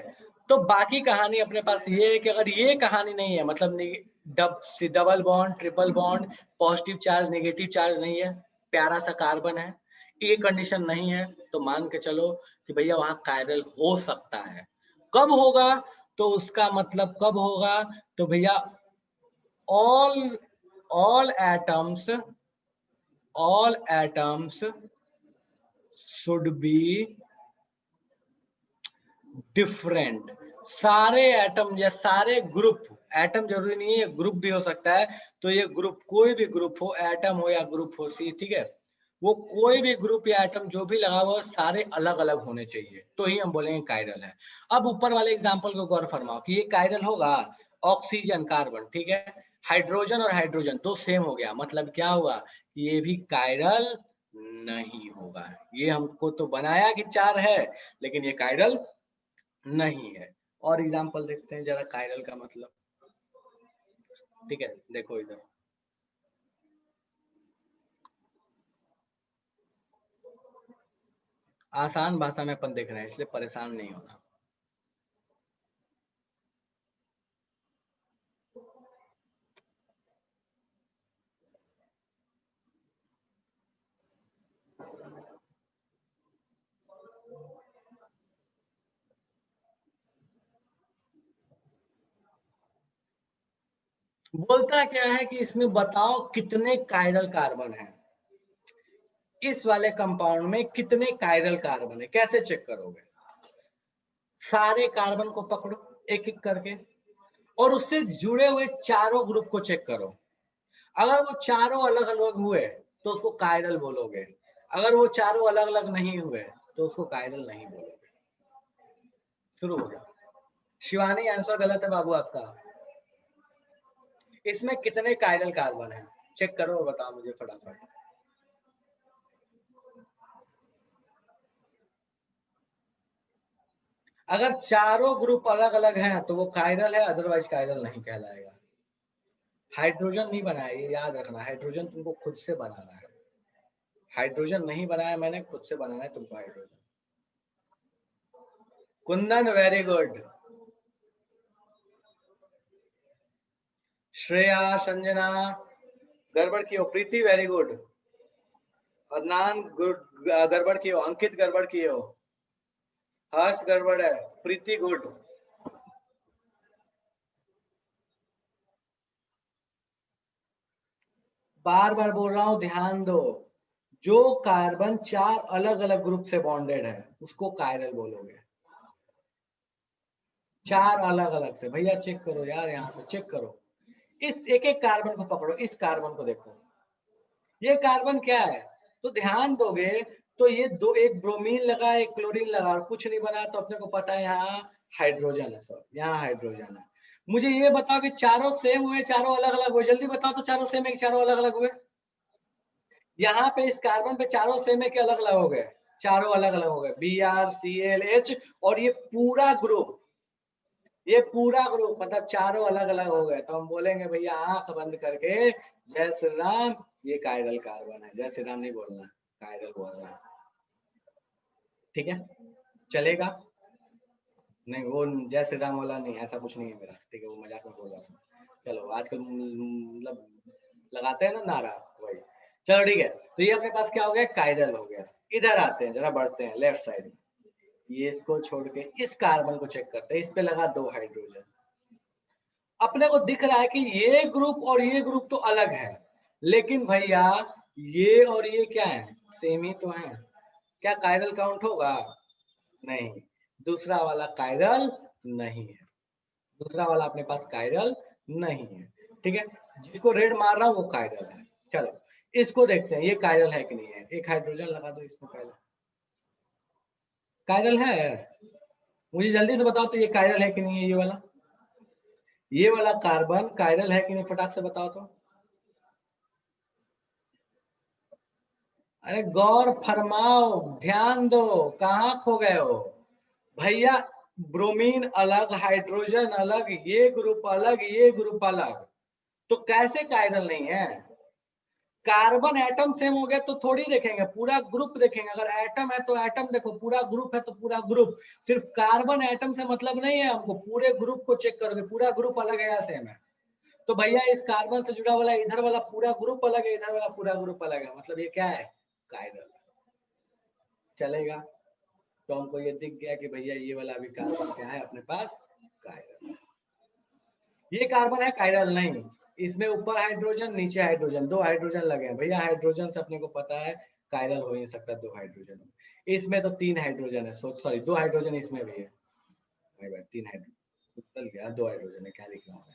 तो बाकी कहानी अपने पास ये है कि अगर ये कहानी नहीं है, मतलब double bond triple bond, positive charge negative charge नहीं है, प्यारा सा कार्बन है, ये कंडीशन नहीं है, तो मान के चलो कि भैया वहां कायरल हो सकता है। कब होगा? तो उसका मतलब कब होगा? तो भैया all all atoms all atoms should be different। सारे एटम या सारे ग्रुप, एटम जरूरी नहीं है, ग्रुप भी हो सकता है। तो ये ग्रुप कोई भी ग्रुप हो, एटम हो या ग्रुप हो सी, ठीक है, वो कोई भी ग्रुप या एटम जो भी लगा हुआ सारे अलग अलग होने चाहिए, तो ही हम बोलेंगे कायरल है। अब ऊपर वाले एग्जांपल को गौर फरमाओ कि ये कायरल होगा। ऑक्सीजन कार्बन, ठीक है, हाइड्रोजन और हाइड्रोजन तो सेम हो गया, मतलब क्या हुआ? ये भी कायरल नहीं होगा। ये हमको तो बनाया कि 4 है, लेकिन ये कायरल नहीं है। और एग्जांपल देखते हैं जरा कायरल का मतलब। ठीक है, देखो इधर आसान भाषा में अपन देख रहे हैं, इसलिए परेशान नहीं होना। बोलता क्या है कि इसमें बताओ कितने कायरल कार्बन हैं, इस वाले कंपाउंड में कितने कायरल कार्बन है, कैसे चेक करोगे? सारे कार्बन को पकड़ो एक एक करके और उससे जुड़े हुए चारों ग्रुप को चेक करो। अगर वो चारों अलग अलग हुए तो उसको कायरल बोलोगे, अगर वो चारों अलग अलग नहीं हुए तो उसको कायरल नहीं बोलोगे। शुरू हो गया। शिवानी आंसर गलत है बाबू आपका। इसमें कितने कायरल कार्बन है चेक करो और बताओ मुझे फटाफट। अगर चारों ग्रुप अलग अलग हैं तो वो कायरल है, अदरवाइज कायरल नहीं कहलाएगा। हाइड्रोजन नहीं बनाया, ये याद रखना, हाइड्रोजन तुमको खुद से बनाना है। हाइड्रोजन नहीं बनाया मैंने, खुद से बनाना है तुमको hydrogen. Kundan very good. Shreya, Sanjana गड़बड़ की हो, प्रीति वेरी गुड, अदनान गड़बड़ की हो, अंकित गड़बड़ की हो, हर्ष गड़बड़ है, प्रीति गुड। बार बार बोल रहा हूं ध्यान दो, जो कार्बन 4 अलग अलग ग्रुप से बॉन्डेड है उसको कायरल बोलोगे। 4 अलग अलग से, भैया चेक करो यार, यहाँ पे चेक करो, इस एक एक कार्बन को पकड़ो, इस कार्बन को देखो, ये कार्बन क्या है, तो ध्यान दोगे तो ये दो, एक ब्रोमीन लगा एक क्लोरीन लगा और कुछ नहीं बना, तो अपने को पता है यहाँ हाइड्रोजन है सर, यहाँ हाइड्रोजन है। मुझे ये बताओ कि चारों सेम हुए चारों अलग अलग हुए, जल्दी बताओ तो चारों सेम है कि चारों अलग अलग हुए। यहाँ पे इस कार्बन पे चारों सेम है कि अलग अलग हो गए, चारों अलग अलग हो गए, BrClH, और ये पूरा ग्रुप, ये पूरा ग्रुप मतलब चारों अलग अलग हो गए, तो हम बोलेंगे भैया आंख बंद करके जय श्री राम, ये कायरल कार्बन है। जय श्री राम नहीं बोलना, कायरल बोलना है, ठीक है, चलेगा। नहीं वो जय श्री राम वाला नहीं, ऐसा कुछ नहीं है मेरा, ठीक है, वो मजाक में बोल रहा था। चलो आजकल मतलब लगाते हैं ना नारा, वही। चलो ठीक है, तो ये अपने पास क्या हो गया, कायरल हो गया। इधर आते हैं, जरा बढ़ते हैं लेफ्ट साइड में, ये इसको छोड़ के इस कार्बन को चेक करते हैं, इस पे लगा 2 हाइड्रोजन। अपने को दिख रहा है कि ये ग्रुप और ये ग्रुप तो अलग है, लेकिन भैया ये और ये क्या है, सेम ही तो है, क्या कायरल काउंट होगा, नहीं, दूसरा वाला कायरल नहीं है, दूसरा वाला अपने पास कायरल नहीं है, ठीक है, जिसको रेड मार रहा हूं वो कायरल है। चलो इसको देखते हैं, ये कायरल है कि नहीं है, एक हाइड्रोजन लगा दो इसमें, कायरल कायरल है, मुझे जल्दी से बताओ तो ये कायरल है कि नहीं है, ये वाला कार्बन कायरल है कि नहीं, फटाक से बताओ तो। अरे गौर फरमाओ, ध्यान दो, कहाँ खो गए हो भैया, ब्रोमीन अलग, हाइड्रोजन अलग, ये ग्रुप अलग, ये ग्रुप अलग, तो कैसे कायरल नहीं है। कार्बन एटम सेम हो गया तो थोड़ी देखेंगे, पूरा ग्रुप देखेंगे, अगर एटम है तो एटम देखो, पूरा ग्रुप है तो पूरा ग्रुप, सिर्फ कार्बन एटम से मतलब नहीं है हमको, पूरे ग्रुप को चेक करोगे, पूरा ग्रुप अलग है या सेम है, तो भैया इस कार्बन से जुड़ा वाला इधर वाला पूरा ग्रुप अलग है, इधर वाला पूरा ग्रुप अलग है, मतलब ये क्या है, कायरल। चलेगा, तो हमको ये दिख गया कि भैया ये वाला भी कार्बन क्या है अपने पास, कायरल। ये कार्बन है कायरल नहीं, इसमें ऊपर हाइड्रोजन नीचे हाइड्रोजन, 2 हाइड्रोजन लगे हैं भैया, हाइड्रोजन से अपने को पता है कायरल हो नहीं सकता, 2 हाइड्रोजन, इसमें तो 3 हाइड्रोजन है, सॉरी 2 हाइड्रोजन इसमें भी है, 3 हाइड्रोजन गया, 2 हाइड्रोजन है, क्या लिख रहा हूँ,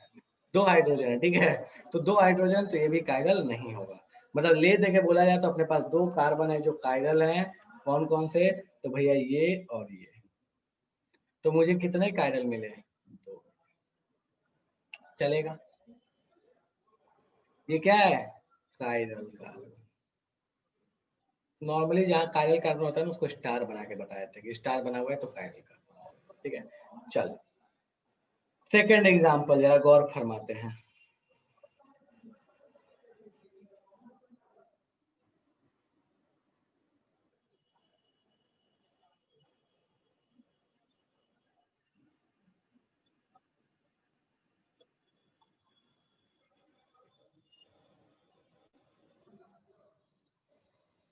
2 हाइड्रोजन है, ठीक है, तो 2 हाइड्रोजन, तो ये भी कायरल नहीं होगा, मतलब ले देके बोला जाए तो अपने पास 2 कार्बन है जो कायरल है, कौन कौन से, तो भैया ये और ये, तो मुझे कितने कायरल मिले, 2, चलेगा, ये क्या है, कायरल कार्बन। नॉर्मली जहाँ कायरल कार्बन होता है ना उसको स्टार बना के बताया था कि स्टार बना हुआ है तो कायरल कार्बन, ठीक है। चल सेकेंड एग्जांपल जरा गौर फरमाते हैं।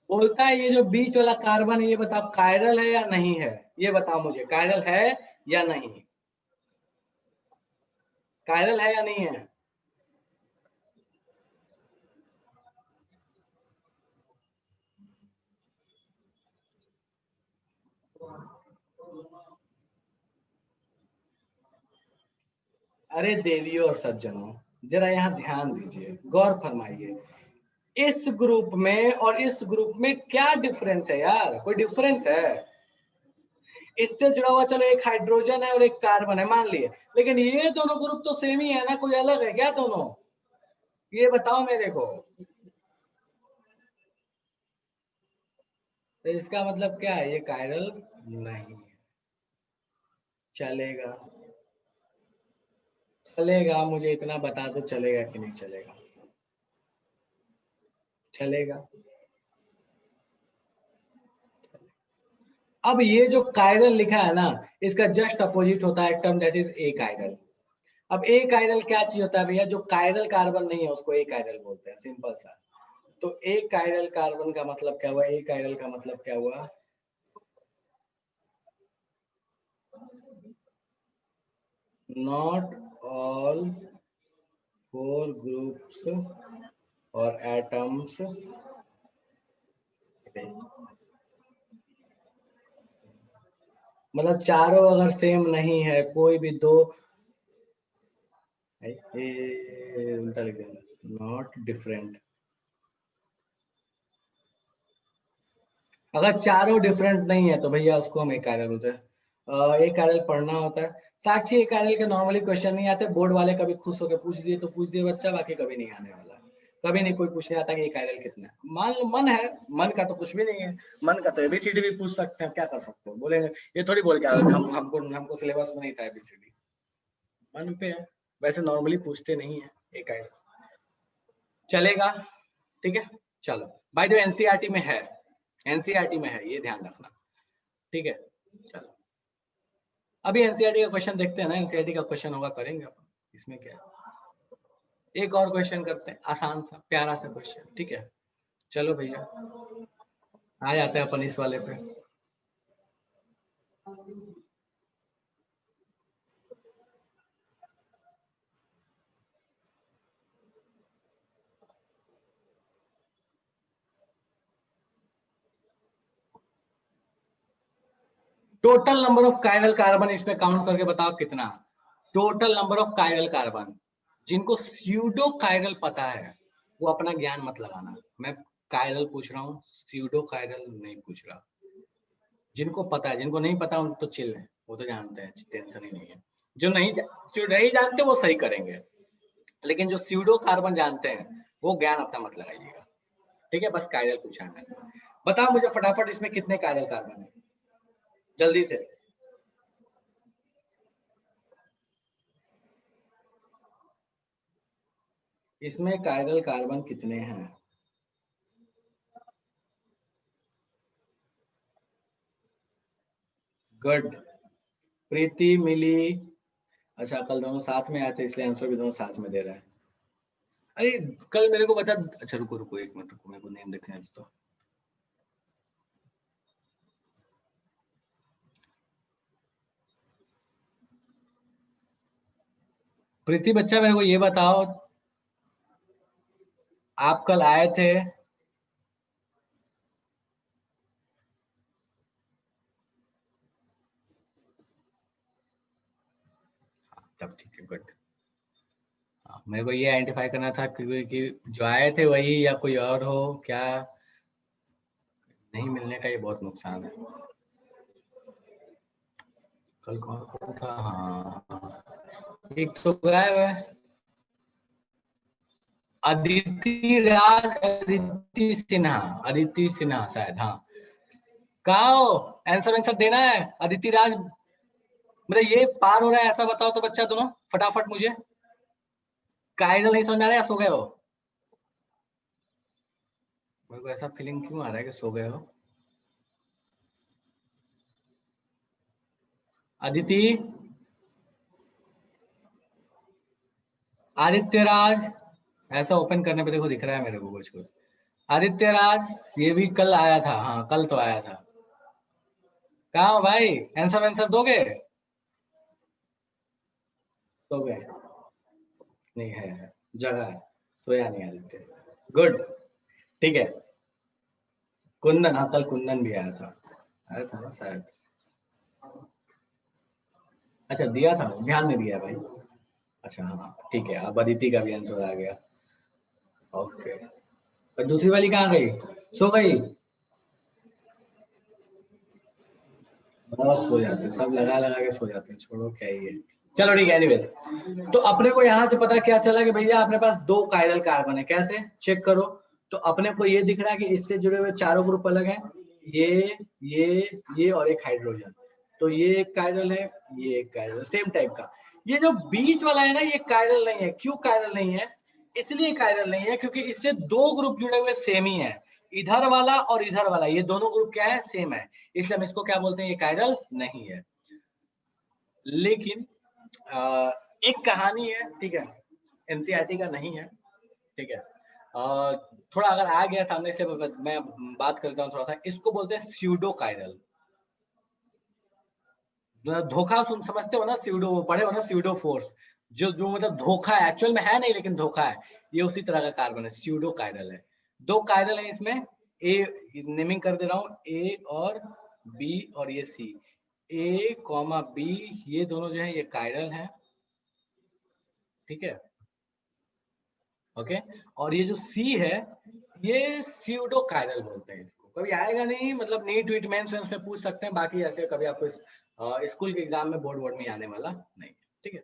बोलता है ये जो बीच वाला कार्बन है ये बताओ कायरल है या नहीं है, ये बताओ मुझे, कायरल है या नहीं, कायरल है या नहीं है। अरे देवियों और सज्जनों, जरा यहाँ ध्यान दीजिए, गौर फरमाइए, इस ग्रुप में और इस ग्रुप में क्या डिफरेंस है यार, कोई डिफरेंस है, इससे जुड़ा हुआ चलो एक हाइड्रोजन है और एक कार्बन है मान लिए, लेकिन ये दोनों ग्रुप तो सेम ही है ना, कोई अलग है क्या दोनों? ये बताओ मेरे को। तो इसका मतलब क्या है, ये कायरल नहीं है। चलेगा, चलेगा, मुझे इतना बता दो चलेगा कि नहीं चलेगा? चलेगा। अब ये जो कायरल लिखा है ना, इसका जस्ट अपोजिट होता है term that is a chiral. अब ए कायरल क्या चीज होता है भैया, जो कायरल कार्बन नहीं है उसको ए कायरल बोलते हैं, सिंपल सा। तो ए कायरल कार्बन का मतलब क्या हुआ, ए कायरल का मतलब क्या हुआ? नॉट ऑल फोर ग्रुप्स और एटम्स, मतलब चारों अगर सेम नहीं है, कोई भी दो, नॉट डिफरेंट, अगर चारों डिफरेंट नहीं है तो भैया उसको हम एक कायरल बोलते हैं। एक कायरल पढ़ना होता है। साक्षी, एक कायरल के नॉर्मली क्वेश्चन नहीं आते, बोर्ड वाले कभी खुश होकर पूछ दिए तो पूछ दिए बच्चा, बाकी कभी नहीं आने वाला। कभी नहीं कोई पूछने आता कि ये कायरल कितना है। मान लो मन है, मन का तो कुछ भी नहीं है, मन का तो एबीसीडी भी पूछ सकते हैं, क्या कर सकते हो, बोलेंगे ये थोड़ी बोल के हमको सिलेबस में नहीं था एबीसीडी, मन पे है। वैसे नॉर्मली पूछते नहीं है एक कायरल। चलेगा, ठीक है। चलो, बाय द वे एनसीईआरटी में है, एनसीईआरटी में है, ये ध्यान रखना, ठीक है। चलो, अभी एनसीईआरटी का क्वेश्चन देखते हैं ना, एनसीईआरटी का क्वेश्चन होगा, करेंगे अपन, इसमें क्या है। एक और क्वेश्चन करते हैं, आसान सा प्यारा सा क्वेश्चन, ठीक है। चलो भैया, आ जाते हैं अपन इस वाले पे। Total number of chiral carbon इसमें काउंट करके बताओ कितना। Total number of chiral carbon, जिनको स्यूडो कायरल पता है वो अपना ज्ञान मत लगाना, मैं कायरल पूछ रहा हूँ, स्यूडो कायरल नहीं पूछ रहा। जिनको पता है, जिनको नहीं पता उनको तो चिल है, वो तो जानते हैं, टेंशन ही नहीं है। जो नहीं जानते वो सही करेंगे, लेकिन जो स्यूडो कार्बन जानते हैं वो ज्ञान अपना मत लगाइएगा, ठीक है। बस कायरल पूछा है। बताओ मुझे फटाफट, इसमें कितने कायरल कार्बन है, जल्दी से। इसमें कायरल कार्बन कितने हैं? गुड। प्रीति, मिली, अच्छा कल दोनों साथ में आए थे इसलिए आंसर भी दोनों साथ में दे रहा है। अरे कल मेरे को बता, अच्छा रुको रुको एक मिनट रुको, मेरे को नेम देखने दो तो। प्रीति बच्चा, मेरे को ये बताओ, आप कल आए थे, तब ठीक है, गुड। मेरे को ये आइडेंटिफाई करना था कि जो आए थे वही या कोई और हो क्या, नहीं मिलने का ये बहुत नुकसान है। कल कौन कौन था, हाँ एक तो गायब है, अदिति राज, अदिति सिन्हा, अदिति सिन्हा शायद, हाँ। कहा हो, आंसर आंसर देना है, अदिति राज। मतलब ये पार हो रहा है ऐसा बताओ तो बच्चा दोनों, फटाफट मुझे। कायरल नहीं समझ आ रहा है, सो गए हो? मेरे को ऐसा फीलिंग क्यों आ रहा है कि सो गए हो? अदिति, आदित्य राज, ऐसा ओपन करने पे देखो दिख रहा है मेरे को कुछ कुछ। आदित्य राज, ये भी कल आया था, हाँ कल तो आया था। कहा हो भाई, आंसर आंसर दोगे? सो गए? नहीं है, जगह है, सोया नहीं आदित्य। गुड, ठीक है। कुंदन, हाँ कल कुंदन भी आया था, आया था ना शायद। अच्छा दिया था, ध्यान नहीं दिया भाई। अच्छा हाँ ठीक है, अब अदिति का भी आंसर आ गया। ओके, और दूसरी वाली कहाँ गई, सो गई? बहुत सो जाते हैं सब, लगा लगा के सो जाते हैं, छोड़ो क्या ही है। चलो ठीक है, एनीवेज, तो अपने को यहाँ से पता क्या चला कि भैया अपने पास 2 कायरल कार्बन है। कैसे चेक करो, तो अपने को ये दिख रहा है कि इससे जुड़े हुए चारों ग्रुप अलग हैं, ये और एक हाइड्रोजन। तो ये एक कायरल है, ये एक कायरल, सेम टाइप का। ये जो बीच वाला है ना, ये कायरल नहीं है। क्यों कायरल नहीं है? इसलिए कायरल नहीं है क्योंकि इससे 2 ग्रुप जुड़े हुए सेम ही है, इधर वाला और इधर वाला, ये दोनों ग्रुप क्या है, सेम है, इसलिए हम इसको क्या बोलते हैं, ये कायरल नहीं है। लेकिन एक कहानी है, ठीक है, एनसीईआरटी का नहीं है, ठीक है। थोड़ा अगर आ गया सामने से मैं बात करता हूँ थोड़ा सा, इसको बोलते हैं स्यूडो कायरल। धोखा समझते हो ना, स्यूडो पढ़े हो ना, स्यूडो फोर्स, जो जो मतलब धोखा है, एक्चुअल में है नहीं लेकिन धोखा है, ये उसी तरह का कार्बन है, स्यूडो कायरल है। 2 कायरल है इसमें, ए नेमिंग कर दे रहा हूँ, ए और बी और ये सी, ए कॉमा बी, ये दोनों जो है ये कायरल है, ठीक है, ओके। और ये जो सी है, ये स्यूडो कायरल बोलते हैं इसको। कभी आएगा नहीं, मतलब नीट वीट मेंस में पूछ सकते हैं, बाकी ऐसे कभी आपको स्कूल के एग्जाम में बोर्ड वोर्ड में आने वाला नहीं, ठीक है।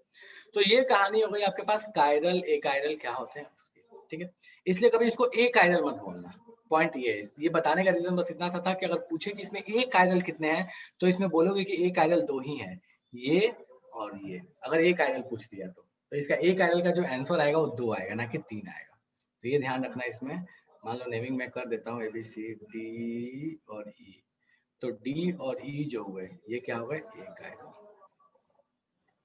तो ये कहानी हो गई आपके पास कायरल ए कायरल क्या होते हैं उसकी, ठीक है। इसलिए कभी इसको ए कायरल मत बोलना, पॉइंट ये है। ये बताने का रीजन बस इतना सा था कि अगर पूछे कि इसमें ए कायरल कितने हैं, तो इसमें बोलोगे कि ए कायरल 2 ही हैं, ये और ये, अगर ए कायरल पूछ दिया तो इसका ए कायरल का जो आंसर आएगा वो 2 आएगा, ना कि 3 आएगा। तो ये ध्यान रखना इसमें। मान लो नेमिंग मैं कर देता हूँ ABC D और E, तो D और E जो हुए ये क्या हो गए, ए कायरल,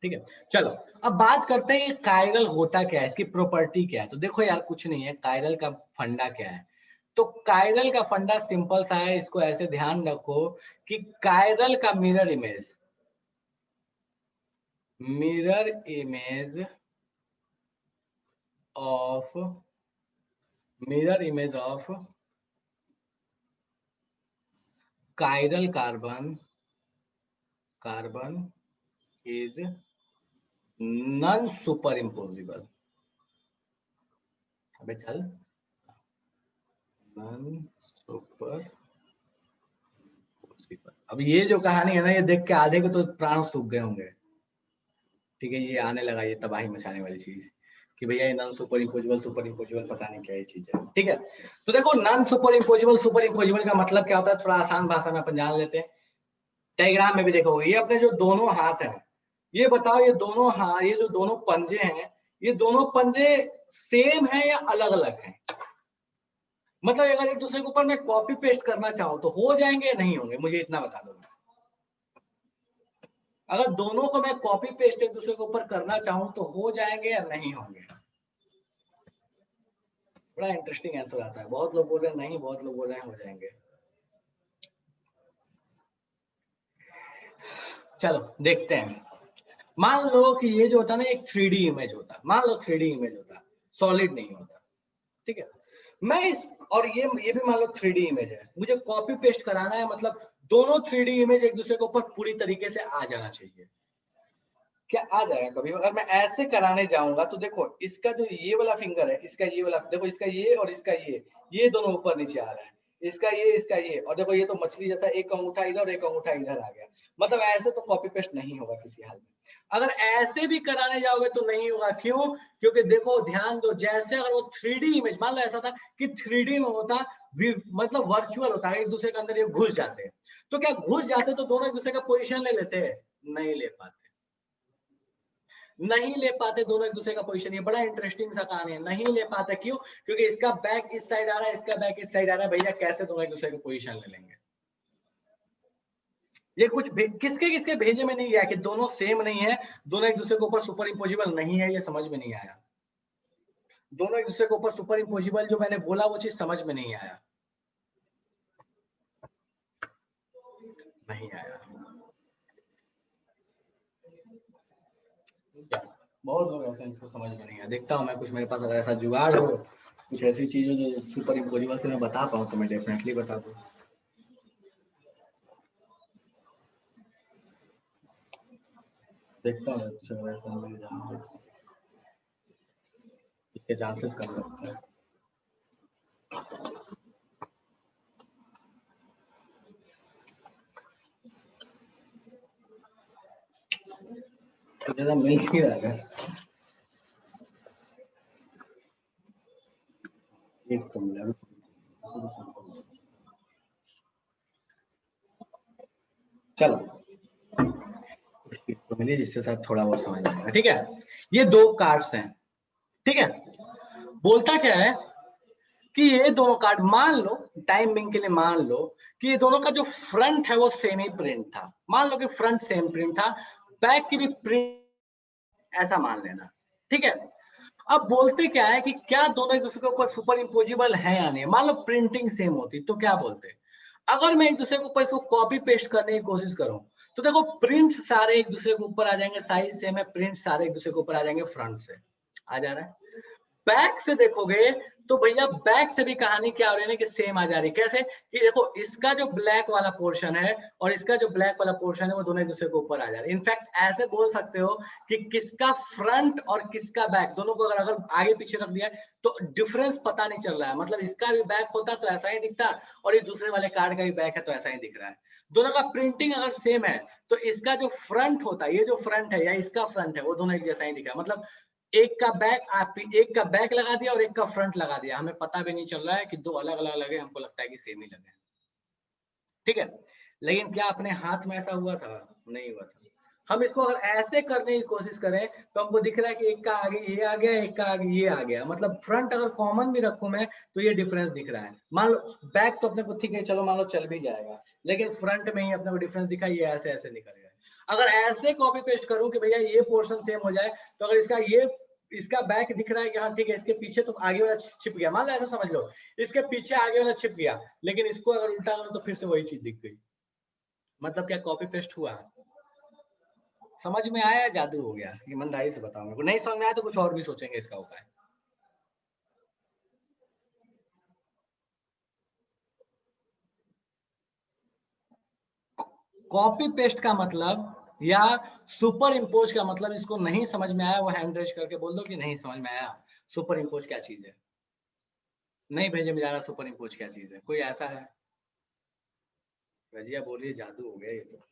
ठीक है। चलो अब बात करते हैं कायरल होता क्या है, इसकी प्रॉपर्टी क्या है। तो देखो यार, कुछ नहीं है, कायरल का फंडा क्या है। तो कायरल का फंडा सिंपल सा है, इसको ऐसे ध्यान रखो कि कायरल का mirror image of chiral carbon is non super imposable. अबे चल, नॉन सुपर। अब ये जो कहानी है ना, ये देख के आधे के तो प्राण सूख गए होंगे, ठीक है। ये आने लगा ये तबाही मचाने वाली चीज कि भैया ये नॉन सुपर इम्पोजिबल पता नहीं क्या ये चीज है, ठीक है। तो देखो नॉन सुपर इम्पोजिबल का मतलब क्या होता है, थोड़ा आसान भाषा में अपन जान लेते हैं। डायग्राम में भी देखोगे, ये अपने जो दोनों हाथ हैं, ये बताओ, ये दोनों हाथ, ये जो दोनों पंजे हैं, ये दोनों पंजे सेम है या अलग अलग हैं? मतलब अगर एक दूसरे के ऊपर मैं कॉपी पेस्ट करना चाहूँ तो हो जाएंगे या नहीं होंगे, मुझे इतना बता दो। अगर दोनों को मैं कॉपी पेस्ट एक दूसरे के ऊपर करना चाहूँ तो हो जाएंगे या नहीं होंगे? बड़ा इंटरेस्टिंग आंसर आता है, बहुत लोग बोल रहे हैं नहीं, बहुत लोग बोल रहे हैं हो जाएंगे। चलो देखते हैं। मान लो कि ये जो होता है ना, एक 3D इमेज होता है, मान लो 3D इमेज होता है, सॉलिड नहीं होता, ठीक है। मैं इस, और ये भी मान लो 3D इमेज है, मुझे कॉपी पेस्ट कराना है, मतलब दोनों 3D इमेज एक दूसरे के ऊपर पूरी तरीके से आ जाना चाहिए। क्या आ जाएगा कभी? अगर मैं ऐसे कराने जाऊंगा तो देखो, इसका जो ये वाला फिंगर है, इसका ये वाला, देखो इसका ये और इसका ये दोनों ऊपर नीचे आ रहा है, इसका ये, और देखो ये तो मछली जैसा, एक अंगूठा इधर और एक अंगूठा इधर आ गया। मतलब ऐसे तो कॉपी पेस्ट नहीं होगा किसी हाल में। अगर ऐसे भी कराने जाओगे तो नहीं होगा। क्यों? क्योंकि देखो ध्यान दो, जैसे अगर वो 3D इमेज, मान लो ऐसा था कि 3D में होता, मतलब वर्चुअल होता है, एक दूसरे के अंदर ये घुस जाते हैं, तो क्या घुस जाते तो दोनों एक दूसरे का पोजिशन ले लेते हैं? नहीं ले पाते, नहीं ले पाते दोनों एक दूसरे का पोजीशन। ये बड़ा इंटरेस्टिंग सा कहानी है, नहीं ले पाते। क्यों? क्योंकि इसका बैक इस साइड आ रहा है, इसका बैक इस साइड आ रहा है, भैया कैसे दोनों एक दूसरे की पोजीशन ले लेंगे? ये कुछ किसके किसके भेजे में नहीं गया कि दोनों सेम नहीं है, दोनों एक दूसरे के ऊपर सुपर इम्पोजिबल नहीं है, ये समझ में नहीं आया। दोनों एक दूसरे के ऊपर सुपर इम्पोजिबल जो मैंने बोला वो चीज समझ में नहीं आया, नहीं आया। बहुत लोग ऐसे इसको समझ में नहीं आया। देखता हूँ मैं, कुछ मेरे पास अगर ऐसा जुगाड़ हो, कुछ ऐसी चीज हो जो सुपर इम्पोजिबल से मैं बता पाऊँ तो मैं डेफिनेटली बता दूँ। देखता हूँ कुछ अगर ऐसा मिल जाए, इसके चांसेस कम लगता है। जरा मिल ही रहा है। एक तो मिला चलो तो मिली जिसके साथ थोड़ा बहुत समझ आएगा। ठीक है, ये दो कार्ड्स हैं। ठीक है, बोलता क्या है कि ये दोनों कार्ड मान लो, टाइम बिंग के लिए मान लो कि ये दोनों का जो फ्रंट है वो सेम ही प्रिंट था। मान लो कि फ्रंट सेम प्रिंट था, बैक की भी प्रिंट ऐसा मान लेना। ठीक है, अब बोलते क्या है कि क्या दोनों एक दूसरे के ऊपर सुपर इम्पोजिबल है या नहीं। मान लो प्रिंटिंग सेम होती तो क्या बोलते, अगर मैं एक दूसरे के ऊपर इसको कॉपी पेस्ट करने की कोशिश करूं तो देखो प्रिंट सारे एक दूसरे के ऊपर आ जाएंगे, साइज सेम है, प्रिंट सारे एक दूसरे के ऊपर आ जाएंगे, फ्रंट से आ जा रहा है। बैक से देखोगे तो भैया बैक से भी कहानी क्या हो रही है कि सेम आ जा रही है। कैसे कि देखो इसका जो ब्लैक वाला पोर्शन है और इसका जो ब्लैक वाला पोर्शन है वो दोनों एक दूसरे के ऊपर आ जा रहे हैं। इनफैक्ट ऐसे बोल सकते हो कि किसका फ्रंट और किसका बैक दोनों को अगर आगे पीछे रख दिया तो डिफरेंस पता नहीं चल रहा है। मतलब इसका भी बैक होता तो ऐसा ही दिखता और ये दूसरे वाले कार्ड का भी बैक है तो ऐसा ही दिख रहा है। दोनों का प्रिंटिंग अगर सेम है तो इसका जो फ्रंट होता है, ये जो फ्रंट है या इसका फ्रंट है वो दोनों एक जैसा ही दिख रहा है। मतलब एक का बैक आप एक का बैक लगा दिया और एक का फ्रंट लगा दिया, हमें पता भी नहीं चल रहा है कि दो अलग अलग लगे, हमको लगता है कि सेम ही लगे। ठीक है, लेकिन क्या अपने हाथ में ऐसा हुआ था? नहीं हुआ था। हम इसको अगर ऐसे करने की कोशिश करें तो हमको दिख रहा है कि एक का आगे ये आ गया, एक का आगे ये आ गया। मतलब फ्रंट अगर कॉमन भी रखूं मैं तो ये डिफरेंस दिख रहा है। मान लो बैक तो अपने को ठीक है, चलो मान लो चल भी जाएगा, लेकिन फ्रंट में ही अपने को डिफरेंस दिखा, ये ऐसे ऐसे निकल गया। अगर ऐसे कॉपी पेस्ट करूं कि भैया ये पोर्शन सेम हो जाए, तो अगर इसका बैक दिख रहा है कि हाँ ठीक है, इसके पीछे तो आगे वाला छिप गया, मान लो ऐसा समझ लो इसके पीछे आगे वाला छिप गया, लेकिन इसको अगर उल्टा करो तो फिर से वही चीज दिख गई। मतलब क्या कॉपी पेस्ट हुआ? समझ में आया? जादू हो गया? ईमानदारी से बताओ मेरे को। नहीं समझ में आया तो कुछ और भी सोचेंगे इसका उपाय। कॉपी पेस्ट का मतलब या सुपर इम्पोज का मतलब, इसको नहीं समझ में आया वो हैंड रेज करके बोल दो कि नहीं समझ में आया। सुपर इम्पोज क्या चीज है? नहीं भेजे में जा रहा, सुपर इम्पोज क्या चीज है? कोई ऐसा है? रजिया बोलिए, जादू हो गया ये तो।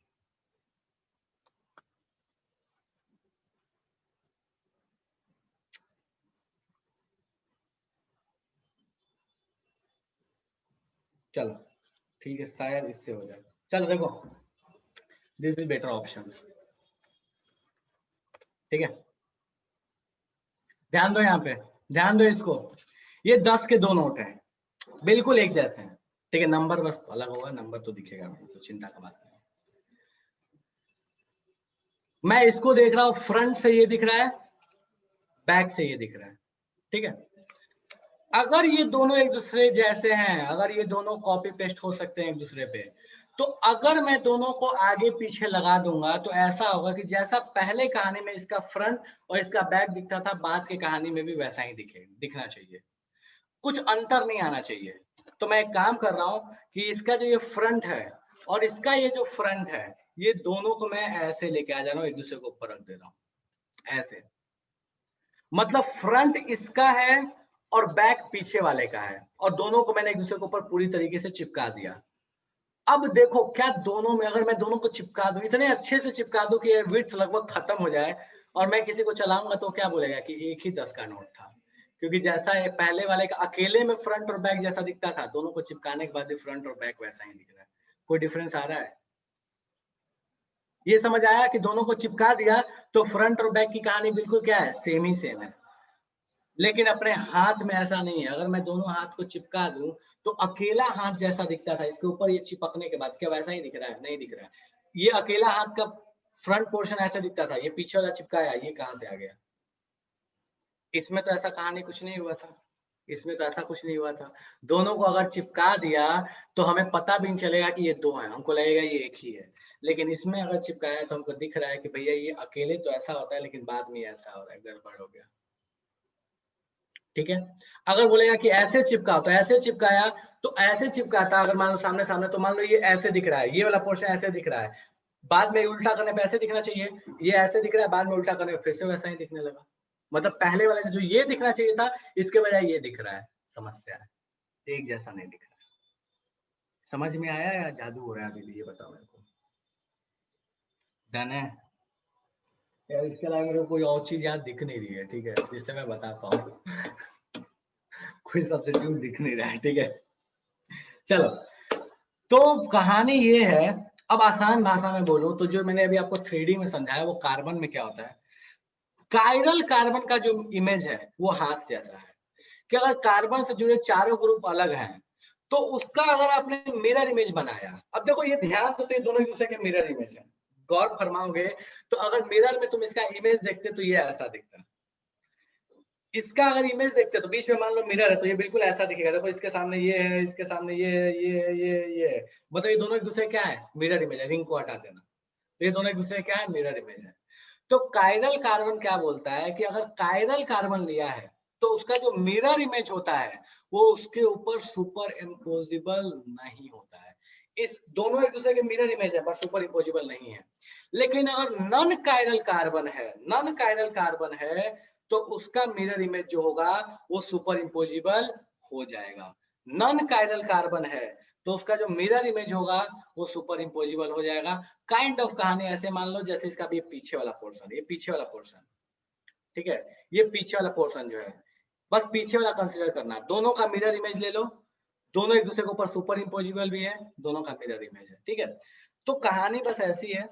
चलो ठीक है, शायद इससे हो जाए। चलो देखो, दिस इज बेटर ऑप्शन। ठीक है, ध्यान दो यहाँ पे, ध्यान दो इसको। ये 10 के दो नोट हैं, बिल्कुल एक जैसे हैं। ठीक है, नंबर बस अलग होगा, नंबर तो दिखेगा नहीं, तो चिंता का बात नहीं। मैं इसको देख रहा हूँ, फ्रंट से ये दिख रहा है, बैक से ये दिख रहा है। ठीक है, अगर ये दोनों एक दूसरे जैसे हैं, अगर ये दोनों कॉपी पेस्ट हो सकते हैं एक दूसरे पे, तो अगर मैं दोनों को आगे पीछे लगा दूंगा तो ऐसा होगा कि जैसा पहले कहानी में इसका फ्रंट और इसका बैक दिखता था, बाद की कहानी में भी वैसा ही दिखना चाहिए, कुछ अंतर नहीं आना चाहिए। तो मैं एक काम कर रहा हूं कि इसका जो ये फ्रंट है और इसका ये जो फ्रंट है, ये दोनों को मैं ऐसे लेके आ जा रहा हूँ, एक दूसरे को ऊपर रख दे रहा हूँ ऐसे। मतलब फ्रंट इसका है और बैक पीछे वाले का है, और दोनों को मैंने एक दूसरे के ऊपर पूरी तरीके से चिपका दिया। अब देखो क्या दोनों में, अगर मैं दोनों को चिपका दूं, इतने अच्छे से चिपका दूं कि विड्थ लगभग खत्म हो जाए, और मैं किसी को चलाऊंगा तो क्या बोलेगा कि एक ही 10 का नोट था। क्योंकि जैसा है पहले वाले का अकेले में फ्रंट और बैक जैसा दिखता था, दोनों को चिपकाने के बाद भी फ्रंट और बैक वैसा ही दिख रहा है। कोई डिफरेंस आ रहा है? ये समझ आया कि दोनों को चिपका दिया तो फ्रंट और बैक की कहानी बिल्कुल क्या है, सेम ही सेम है। लेकिन अपने हाथ में ऐसा नहीं है। अगर मैं दोनों हाथ को चिपका दूं तो अकेला हाथ जैसा दिखता था, इसके ऊपर ये चिपकने के बाद क्या वैसा ही दिख रहा है? नहीं दिख रहा है। ये अकेला हाथ का फ्रंट पोर्शन ऐसा दिखता था, ये पीछे वाला चिपकाया, ये कहां से आ गया? इसमें तो ऐसा कहानी कुछ नहीं हुआ था, इसमें तो ऐसा कुछ नहीं हुआ था। दोनों को अगर चिपका दिया तो हमें पता भी नहीं चलेगा कि ये दो हैं, हमको लगेगा ये एक ही है। लेकिन इसमें अगर चिपकाया तो हमको दिख रहा है कि भैया ये अकेले तो ऐसा होता है, लेकिन बाद में ऐसा हो रहा है, गड़बड़ हो गया। ठीक है, अगर बोलेगा कि ऐसे चिपका तो ऐसे चिपकाया, तो ऐसे चिपकाता अगर मान लो सामने सामने, तो मान लो ये ऐसे दिख रहा है, ये वाला पोर्शन ऐसे दिख रहा है, बाद में उल्टा करने पे ऐसे दिखना चाहिए। ये ऐसे दिख रहा है, बाद में उल्टा करने पे फिर से वैसा ही दिखने लगा। मतलब पहले वाले जो ये दिखना चाहिए था, इसके बजाय ये दिख रहा है। समस्या है, एक जैसा नहीं दिख रहा। समझ में आया या जादू हो रहा है अभी भी? ये बताओ मेरे को। डन है? यार इसके अलावा मेरे को कोई और चीज यहाँ दिख नहीं रही है, ठीक है, जिससे मैं बता पाऊँ। कोई सब्स्टिट्यूट दिख नहीं रहा है, ठीक है। चलो, तो कहानी ये है, अब आसान भाषा में बोलूं तो जो मैंने अभी आपको 3D में समझाया वो कार्बन में क्या होता है। कायरल कार्बन का जो इमेज है वो हाथ जैसा है, कि अगर कार्बन से जुड़े चारों ग्रुप अलग हैं तो उसका अगर आपने मिरर इमेज बनाया, अब देखो ये ध्यान दो, तो ये दोनों एक दूसरे के मिरर इमेज है, गौर फरमाओगे तो अगर मिरर में तुम इसका इमेज देखते तो ये ऐसा दिखता, इसका अगर इमेज देखते तो बीच में मान लो मिरर है तो ये बिल्कुल ऐसा दिखेगा, देखो इसके सामने ये है, इसके सामने ये है, ये है, मतलब ये दोनों एक दूसरे क्या है, मिरर इमेज है, रिंग को हटा देना, तो ये दोनों एक दूसरे क्या है, मिरर इमेज है। तो कायरल कार्बन क्या बोलता है कि अगर कायरल कार्बन लिया है तो उसका जो मिरर इमेज होता है वो उसके ऊपर सुपर इम्पोजिबल नहीं होता है। इस दोनों एक दूसरे के मिरर इमेज है पर सुपर इम्पोजिबल नहीं है। लेकिन अगर नॉन कायरल कार्बन है, नॉन कायरल कार्बन है तो उसका मिरर इमेज जो होगा वो सुपर इम्पोजिबल हो जाएगा। नॉन कायरल कार्बन है तो उसका जो मिरर इमेज होगा वो सुपर इम्पोजिबल हो जाएगा। काइंड ऑफ कहानी ऐसे मान लो जैसे इसका भी पीछे वाला पोर्शन, ये पीछे वाला पोर्शन, ठीक है, ये पीछे वाला पोर्शन जो है, बस पीछे वाला कंसीडर करना, दोनों का मिरर इमेज ले लो, दोनों एक दूसरे के ऊपर सुपर इम्पोजिबल भी है, दोनों का मिरर इमेज है, ठीक है। तो कहानी बस ऐसी है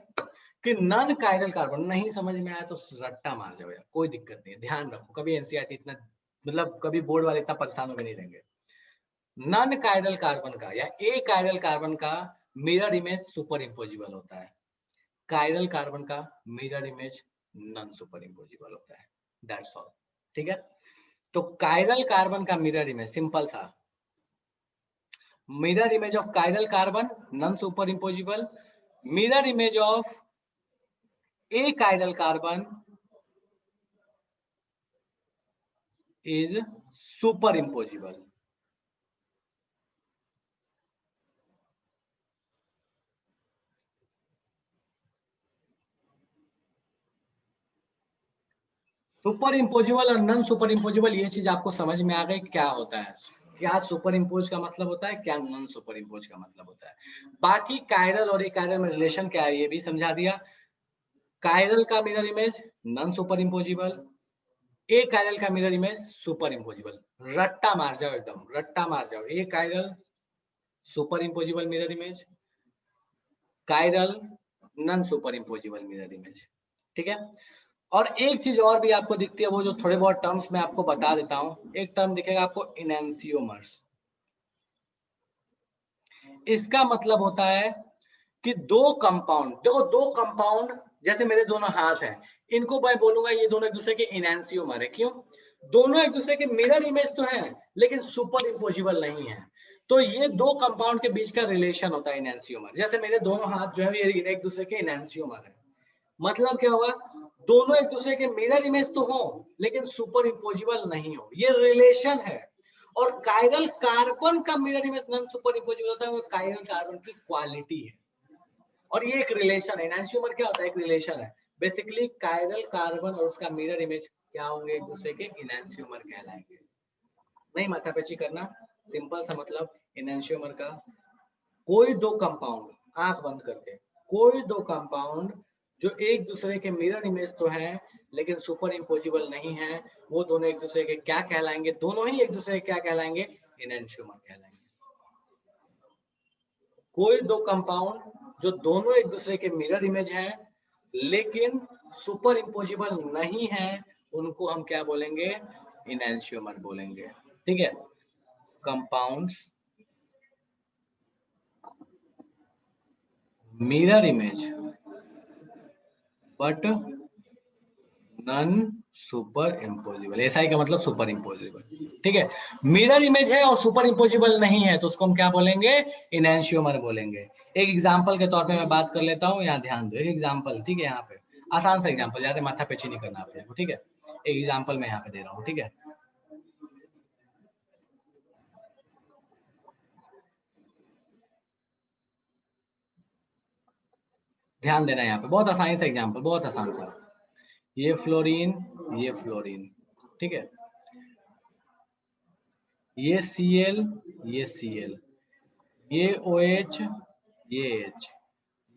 कि नॉन कायरल कार्बन, नहीं समझ में आया तो रट्टा मार जाओ यार, कोई दिक्कत नहीं है, ध्यान रखो, कभी एनसीईआरटी इतना, मतलब कभी बोर्ड वाले इतना परेशान होकर नहीं रहेंगे। नॉन कायरल कार्बन का या ए कायरल कार्बन का मिरर इमेज सुपर इम्पोजिबल होता है, कायरल कार्बन का mirror image non super imposable होता है, दैट्स ऑल, ठीक है। तो कायरल कार्बन का मिरर इमेज सिंपल सा, mirror image of chiral carbon non superimposable, mirror image of A chiral carbon is superimposable। Super imposable और नॉन सुपर इम्पोजिबल, ये चीज आपको समझ में आ गई क्या होता है, क्या सुपर इम्पोज का मतलब होता है, क्या नॉन सुपर इम्पोज का मतलब होता है। बाकी कायरल और कायरल में रिलेशन क्या है ये भी समझा दिया। कायरल का mirror image non superimposable, achiral का मिरर इमेज सुपर इम्पोजिबल। रट्टा मार जाओ, एकदम रट्टा मार जाओ, achiral superimposable mirror image, chiral non superimposable mirror image, ठीक है। और एक चीज और भी आपको दिखती है, वो जो थोड़े बहुत टर्म्स मैं आपको बता देता हूं। एक टर्म दिखेगा आपको इनैंसियोमर्स, इसका मतलब होता है कि दो कंपाउंड, देखो दो कंपाउंड जैसे मेरे दोनों हाथ हैं, इनको मैं बोलूंगा ये दोनों एक दूसरे के इनैंसियोमर है, क्यों, दोनों एक दूसरे के मिरर इमेज तो है लेकिन सुपर इम्पोजिबल नहीं है। तो ये दो कंपाउंड के बीच का रिलेशन होता है इनैंसियोमर, जैसे मेरे दोनों हाथ जो है ये एक दूसरे के इनैंसियोमर है। मतलब क्या होगा, दोनों एक दूसरे के मिरर इमेज तो हो लेकिन सुपर इम्पोजिबल नहीं हो, ये रिलेशन है। और कायरल कार्बन का mirror image non super imposable होता है, वो कायरल कार्बन की क्वालिटी है। और ये एक रिलेशन है, एनांशियोमर क्या होता है, एक रिलेशन है। बेसिकली कायरल कार्बन और उसका मिरर इमेज क्या होंगे, एक दूसरे के एनांशियोमर कहलाएंगे। नहीं माथापेची करना, सिंपल सा मतलब एनांशियोमर का कोई दो कंपाउंड, आंख बंद करके, कोई दो कंपाउंड जो एक दूसरे के मिरर इमेज तो हैं लेकिन सुपर इम्पोजिबल नहीं है, वो दोनों एक दूसरे के क्या कहलाएंगे, दोनों ही एक दूसरे के क्या कहलाएंगे, एनांशियोमर कहलाएंगे। कोई दो कंपाउंड जो दोनों एक दूसरे के मिरर इमेज हैं लेकिन सुपर इम्पोजिबल नहीं है, उनको हम क्या बोलेंगे, एनांशियोमर बोलेंगे, ठीक है। Compounds mirror image but non super imposable, SI का मतलब सुपर इम्पोजिबल, ठीक है। मिरर इमेज है और सुपर इम्पोजिबल नहीं है तो उसको हम क्या बोलेंगे, इनैंशियोमर बोलेंगे। एक एग्जांपल के तौर पे मैं बात कर लेता हूँ, यहाँ ध्यान दो, एक एग्जांपल, ठीक है, यहाँ पे आसान सा एग्जांपल, ज्यादा माथा पेची नहीं करना आपको, ठीक है। एक एग्जांपल मैं यहाँ पे दे रहा हूँ, ठीक है। ध्यान देना यहाँ पे, बहुत आसानी सा एग्जाम्पल, बहुत आसान सा, ये फ्लोरीन, ये फ्लोरीन, ठीक है, ये Cl, ये Cl, ये OH, ये H,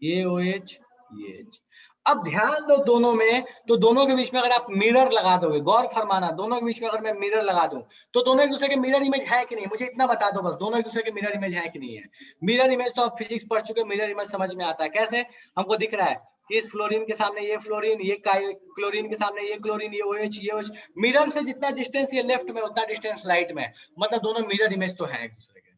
ये OH, ये H। अब ध्यान दो दोनों में, तो दोनों के बीच में अगर आप मिरर लगा दोगे, गौर फरमाना, दोनों के बीच में अगर मैं मिरर लगा दूं, तो दोनों एक दूसरे के मिरर इमेज है कि नहीं, मुझे इतना बता दो बस, दोनों एक दूसरे के मिरर इमेज है कि नहीं है। मिरर इमेज तो आप फिजिक्स पढ़ चुके, मिरर इमेज समझ में आता है कैसे, हमको दिख रहा है कि इस फ्लोरीन के सामने ये फ्लोरीन, ये क्लोरीन के सामने ये क्लोरीन, ये OH, ये OH, मिरर से जितना डिस्टेंस ये लेफ्ट में उतना डिस्टेंस राइट में, मतलब दोनों मिरर इमेज तो है एक दूसरे के।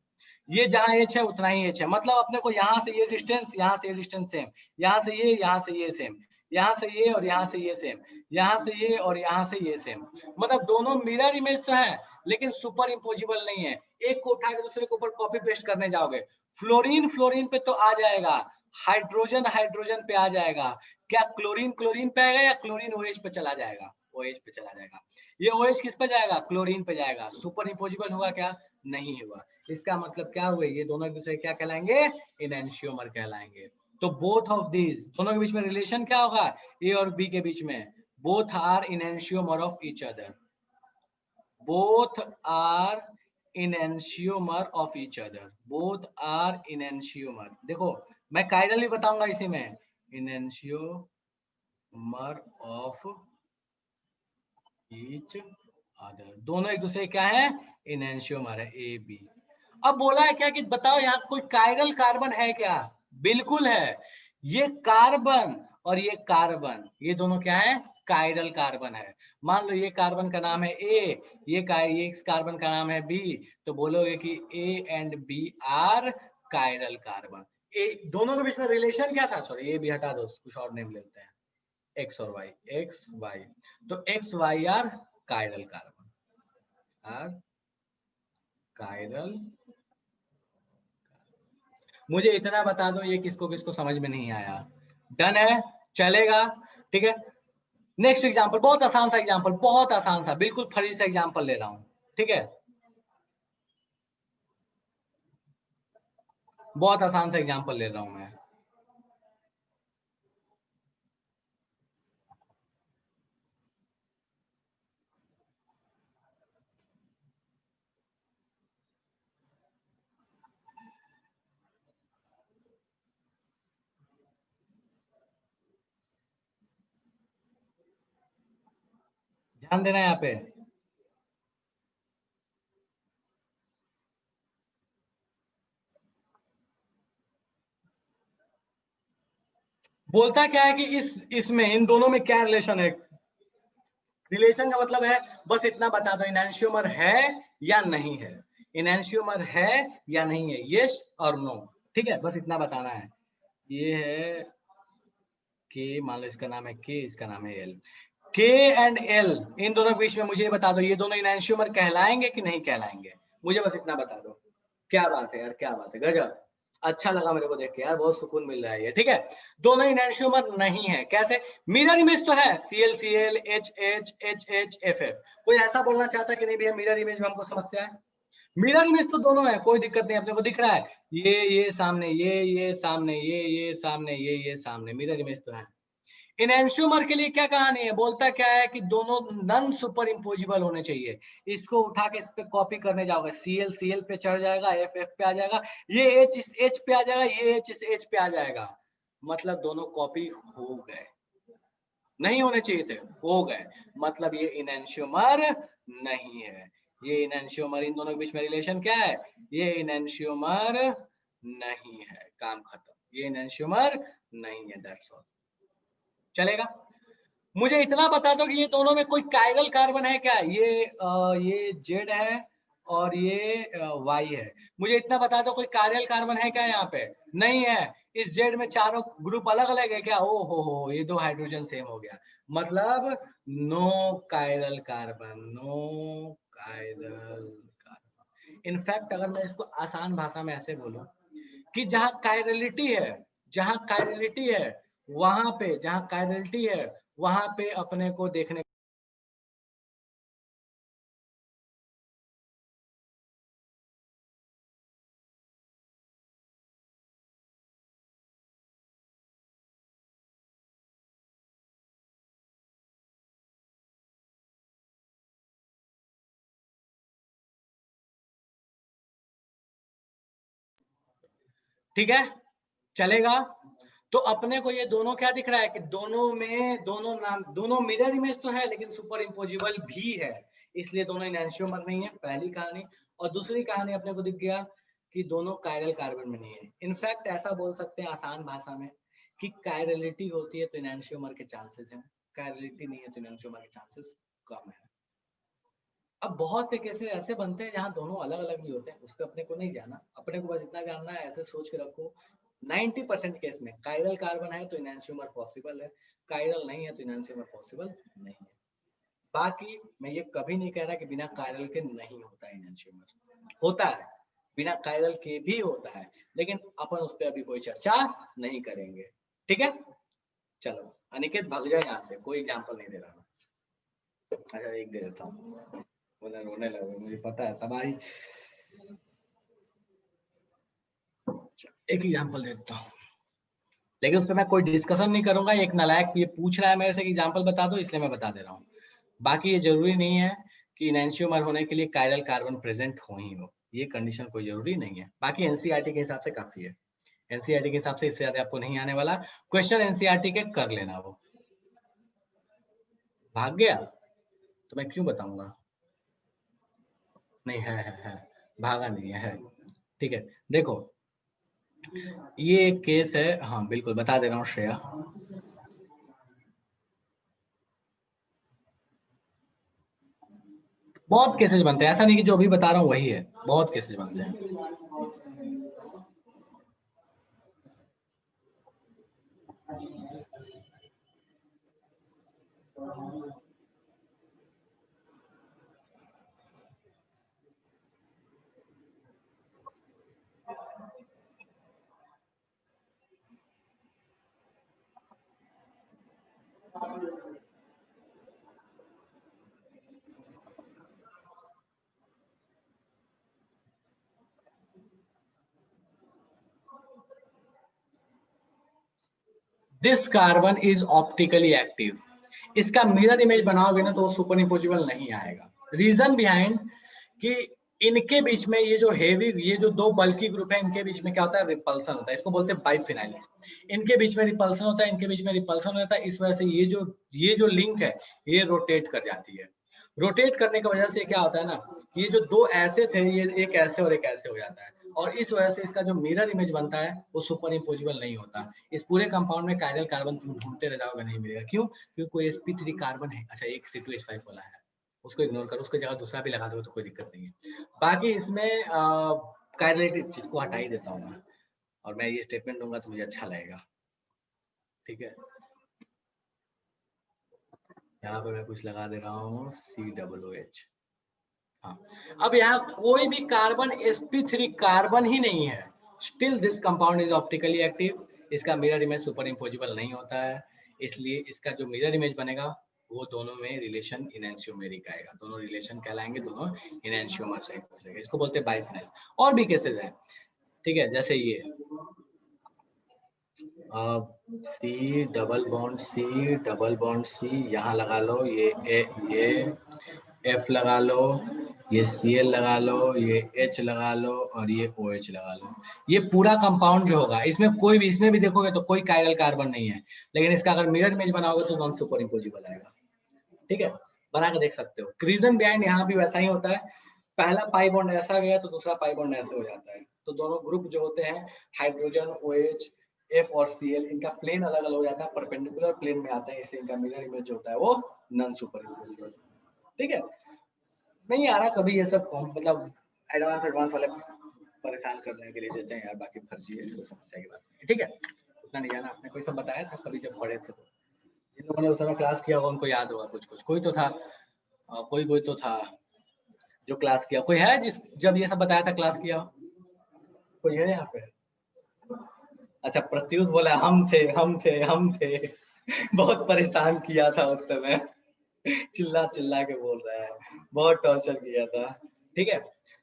ये जहां एच है उतना ही एच है, मतलब अपने को यहाँ से ये डिस्टेंस, यहाँ से ये डिस्टेंस सेम, यहाँ से ये, यहाँ से ये सेम, यहाँ से ये और यहाँ से ये सेम, यहाँ से ये और यहाँ से ये सेम, मतलब दोनों मिरर इमेज तो है लेकिन सुपर इम्पोजिबल नहीं है। एक को उठा के दूसरे के ऊपर कॉपी पेस्ट करने जाओगे, फ्लोरीन फ्लोरीन पे तो आ जाएगा, हाइड्रोजन हाइड्रोजन पे आ जाएगा, क्या क्लोरीन क्लोरीन पे आएगा या क्लोरीन OH पे चला जाएगा, OH पे चला जाएगा। ये OH किस पे जाएगा, क्लोरीन पे जाएगा, सुपर इम्पोजिबल हुआ क्या, नहीं हुआ। इसका मतलब क्या हुए, ये दोनों एक दूसरे क्या कहलाएंगे, इनएंशियोमर कहलाएंगे। तो बोथ ऑफ दीज, दोनों के बीच में रिलेशन क्या होगा, ए और बी के बीच में, both are enantiomer of each other, both are enantiomer of each other, both are enantiomer। देखो मैं कायरल भी बताऊंगा इसी में, enantiomer of each other, दोनों एक दूसरे क्या है, enantiomer है, ए बी। अब बोला है क्या कि बताओ यहाँ कोई कायरल कार्बन है क्या, बिल्कुल है, ये कार्बन और ये कार्बन, ये दोनों क्या है, कायरल कार्बन है। मान लो ये कार्बन का नाम है ए, ये इस कार्बन का नाम है बी, तो बोलोगे कि A and B are chiral carbon. A दोनों के बीच में रिलेशन क्या था, सॉरी ये भी हटा दो, कुछ और नेम लेते हैं, एक्स और वाई, एक्स वाई, तो X Y are chiral carbon, are chiral. मुझे इतना बता दो ये किसको किसको समझ में नहीं आया, डन है, चलेगा, ठीक है। नेक्स्ट एग्जांपल, बहुत आसान सा एग्जांपल, बहुत आसान सा, बिल्कुल फरी सा एग्जांपल ले रहा हूं, ठीक है, बहुत आसान सा एग्जांपल ले रहा हूं मैं। ध्यान देना यहाँ पे, बोलता क्या है कि इस इसमें इन दोनों में क्या रिलेशन है, रिलेशन का मतलब है बस इतना बता दो, इनएंशियोमर है या नहीं है, इनएंशियोमर है या नहीं है, यस और नो, ठीक है, बस इतना बताना है। ये है के, मान लो इसका नाम है के, इसका नाम है एल, के एंड एल, इन दोनों के बीच में मुझे ये बता दो ये दोनों इनएंशियोमर कहलाएंगे कि नहीं कहलाएंगे, मुझे बस इतना बता दो। क्या बात है यार, क्या बात है, गजब, अच्छा लगा मेरे को देख के यार, बहुत सुकून मिल रहा है ये, ठीक है। दोनों इनएंशियोमर नहीं है, कैसे, मिरर इमेज तो है, CL H H H H F F, कोई ऐसा बोलना चाहता कि नहीं भैया मिरर इमेज में हमको समस्या है, मिरर इमेज तो दोनों है, कोई दिक्कत नहीं, अपने को दिख रहा है, ये सामने, ये सामने, ये सामने, ये सामने, मिरर इमेज तो है। इनएंशियोमर के लिए क्या कहानी है, बोलता क्या है कि दोनों नन सुपर इम्पोजिबल होने चाहिए, इसको उठा के इस पे कॉपी करने जाओगे, CL पे चढ़ जाएगा, FF पे आ जाएगा, ये H इस H पे आ जाएगा, ये H इस H पे आ जाएगा, मतलब दोनों कॉपी हो गए, नहीं होने चाहिए थे, हो गए, मतलब ये इनएंशियोमर नहीं है, ये इनएंशियोमर, इन दोनों के बीच में रिलेशन क्या है, ये इनएंशियोमर नहीं है, काम खत्म, ये इनएंशियोमर नहीं है, दैट्स ऑल, चलेगा। मुझे इतना बता दो कि ये दोनों में कोई कायरल कार्बन है क्या, ये जेड है और ये वाई है, मुझे इतना बता दो कोई कायरल कार्बन है क्या यहाँ पे, नहीं है। इस जेड में चारों ग्रुप अलग अलग है क्या, ओ हो, ये दो हाइड्रोजन सेम हो गया, मतलब no chiral carbon, no chiral carbon. In fact अगर मैं इसको आसान भाषा में ऐसे बोलूं कि जहां कायरलिटी है, जहां कायरलिटी है वहां पे, जहां कायरलिटी है वहां पे अपने को देखने, ठीक है, चलेगा। तो अपने को ये दोनों क्या दिख रहा है कि दोनों में दोनों मिरर इमेज तो है लेकिन सुपर इम्पोजिबल भी है, इसलिए दोनों एनहांसियोमर नहीं है, पहली कहानी। और दूसरी कहानी अपने को दिख गया कि दोनों कायरल कार्बन में नहीं है। इनफैक्ट ऐसा बोल सकते हैं आसान भाषा में कि कायरलिटी होती है तो एनहांसियोमर के चांसेस हैं, कायरलिटी नहीं है तो एनहांसियोमर के चांसेस कम है। अब बहुत से केसेस ऐसे बनते हैं जहां दोनों अलग अलग भी होते हैं, उसको अपने को नहीं जाना, अपने को बस इतना जानना है, ऐसे सोच के रखो 90% केस में कायरल कार्बन है तो एनहांसियोमर पॉसिबल है, कायरल नहीं है तो एनहांसियोमर पॉसिबल नहीं है। बाकी मैं ये कभी नहीं कह रहा कि बिना कायरल के नहीं होता एनहांसियोमर, होता है, बिना कायरल के भी होता है, लेकिन अपन उस पर अभी कोई चर्चा नहीं करेंगे। ठीक है, चलो अनिकेत भाग जाए यहाँ से, कोई एग्जाम्पल नहीं दे रहा। अच्छा एक दे देता हूँ, रोने लगे मुझे पता है तबाही। एक एग्जांपल देता हूँ, लेकिन उस पर मैं कोई डिस्कशन नहीं करूंगा, एक नालायक ये पूछ रहा है मेरे से कि एग्जांपल बता दो, इसलिए मैं बता दे रहा हूँ। बाकी ये जरूरी नहीं है कि एनहांसियोमर होने के लिए कायरल कार्बन प्रेजेंट हो ही हो, ये कंडीशन कोई जरूरी नहीं है। बाकी एनसीईआरटी के हिसाब से काफी है, एनसीईआरटी के हिसाब से इससे ज्यादा आपको नहीं आने वाला। क्वेश्चन एनसीईआरटी के कर लेना। वो भाग गया तो मैं क्यों बताऊंगा, नहीं है, भागा नहीं है। ठीक है, देखो ये एक केस है, हाँ बिल्कुल बता दे रहा हूँ श्रेया। बहुत केसेस बनते हैं, ऐसा नहीं कि जो अभी बता रहा हूँ वही है, बहुत केसेस बनते हैं। This carbon is optically active, इसका मिरर इमेज बनाओगे ना तो वो सुपर इम्पोजिबल नहीं आएगा। रीजन बिहाइंड कि इनके बीच में ये जो हेवी, ये जो दो बल्की ग्रुप है, इनके बीच में क्या होता है, रिपल्सन होता है, इसको बोलते हैं बाइफिनाइल्स। इनके बीच में रिपल्सन होता है, इनके बीच में रिपल्सन होता है, इस वजह से ये जो लिंक है ये रोटेट कर जाती है। रोटेट करने की वजह से क्या होता है ना, ये जो दो ऐसे थे ये एक ऐसे और एक ऐसे हो जाता है, और इस वजह से इसका जो मिरर इमेज बनता है वो सुपर इम्पोजिबल नहीं होता। इस पूरे कंपाउंड में कायरल कार्बन तुम ढूंढते रह जाओगे, नहीं मिलेगा। क्यों? क्योंकि कोई sp3 कार्बन है, अच्छा एक C2H5 वाला है, उसको इग्नोर करो, उसकी जगह दूसरा भी लगा दो तो कोई दिक्कत नहीं है। बाकी इसमें कायरलिटी को हटा ही देता हूँ मैं, और मैं ये स्टेटमेंट दूंगा तो मुझे अच्छा लगेगा। ठीक है, यहाँ पे मैं कुछ लगा दे रहा हूँ COOH। हाँ, अब यहाँ कोई भी कार्बन sp3 कार्बन ही नहीं है, still this compound is optically active, इसका मिरर इमेज सुपर इम्पोजिबल नहीं होता है, इसलिए इसका जो मिरर इमेज बनेगा वो दोनों में रिलेशन इनैंशियोमेरिक आएगा, दोनों रिलेशन कहलाएंगे, दोनों इनैंशियोमर से एक दूसरे के, इसको बोलते हैं बाइफिनाइल्स। और भी केसेस हैं, ठीक है, जैसे ये सी डबल बॉन्ड सी यहाँ लगा लो, ये एफ लगा लो, ये Cl लगा लो, ये H लगा लो, और ये OH लगा लो। ये पूरा कंपाउंड जो होगा, इसमें कोई भी, इसमें भी देखोगे तो कोई कायरल कार्बन नहीं है, लेकिन इसका अगर मिरर इमेज बनाओगे तो नॉन सुपर इम्पोजिबल आएगा। ठीक है, बना के देख सकते हो। रीजन बिहाइंड यहाँ भी वैसा ही होता है, पहला पाई बॉन्ड ऐसा गया तो दूसरा पाई बॉन्ड ऐसे हो जाता है, तो दोनों ग्रुप जो होते हैं हाइड्रोजन OH F और Cl, इनका प्लेन अलग अलग हो जाता है, परपेंडिकुलर प्लेन में आते हैं, इसलिए इनका मिरर इमेज जो होता है वो नॉन सुपर इम्पोजिबल। ठीक है, नहीं आ रहा कभी ये सब, मतलब एडवांस वाले परेशान करने के लिए देते हैं यार, बाकी फर्जी है, कोई समस्या की बात नहीं। ठीक है, उतना नहीं जाना, आपने कोई सब बताया था कभी जब पढ़े थे, तो जिन लोगों ने उस समय क्लास किया होगा उनको याद होगा कुछ कुछ, कोई तो था, कोई तो था जो क्लास किया, कोई है जिस जब ये सब बताया था क्लास किया, कोई है यहाँ पे? अच्छा प्रत्युष बोला हम थे बहुत परेशान किया था उस समय, चिल्ला चिल्ला के बोल रहा है, बहुत टॉर्चर किया था। ठीक है,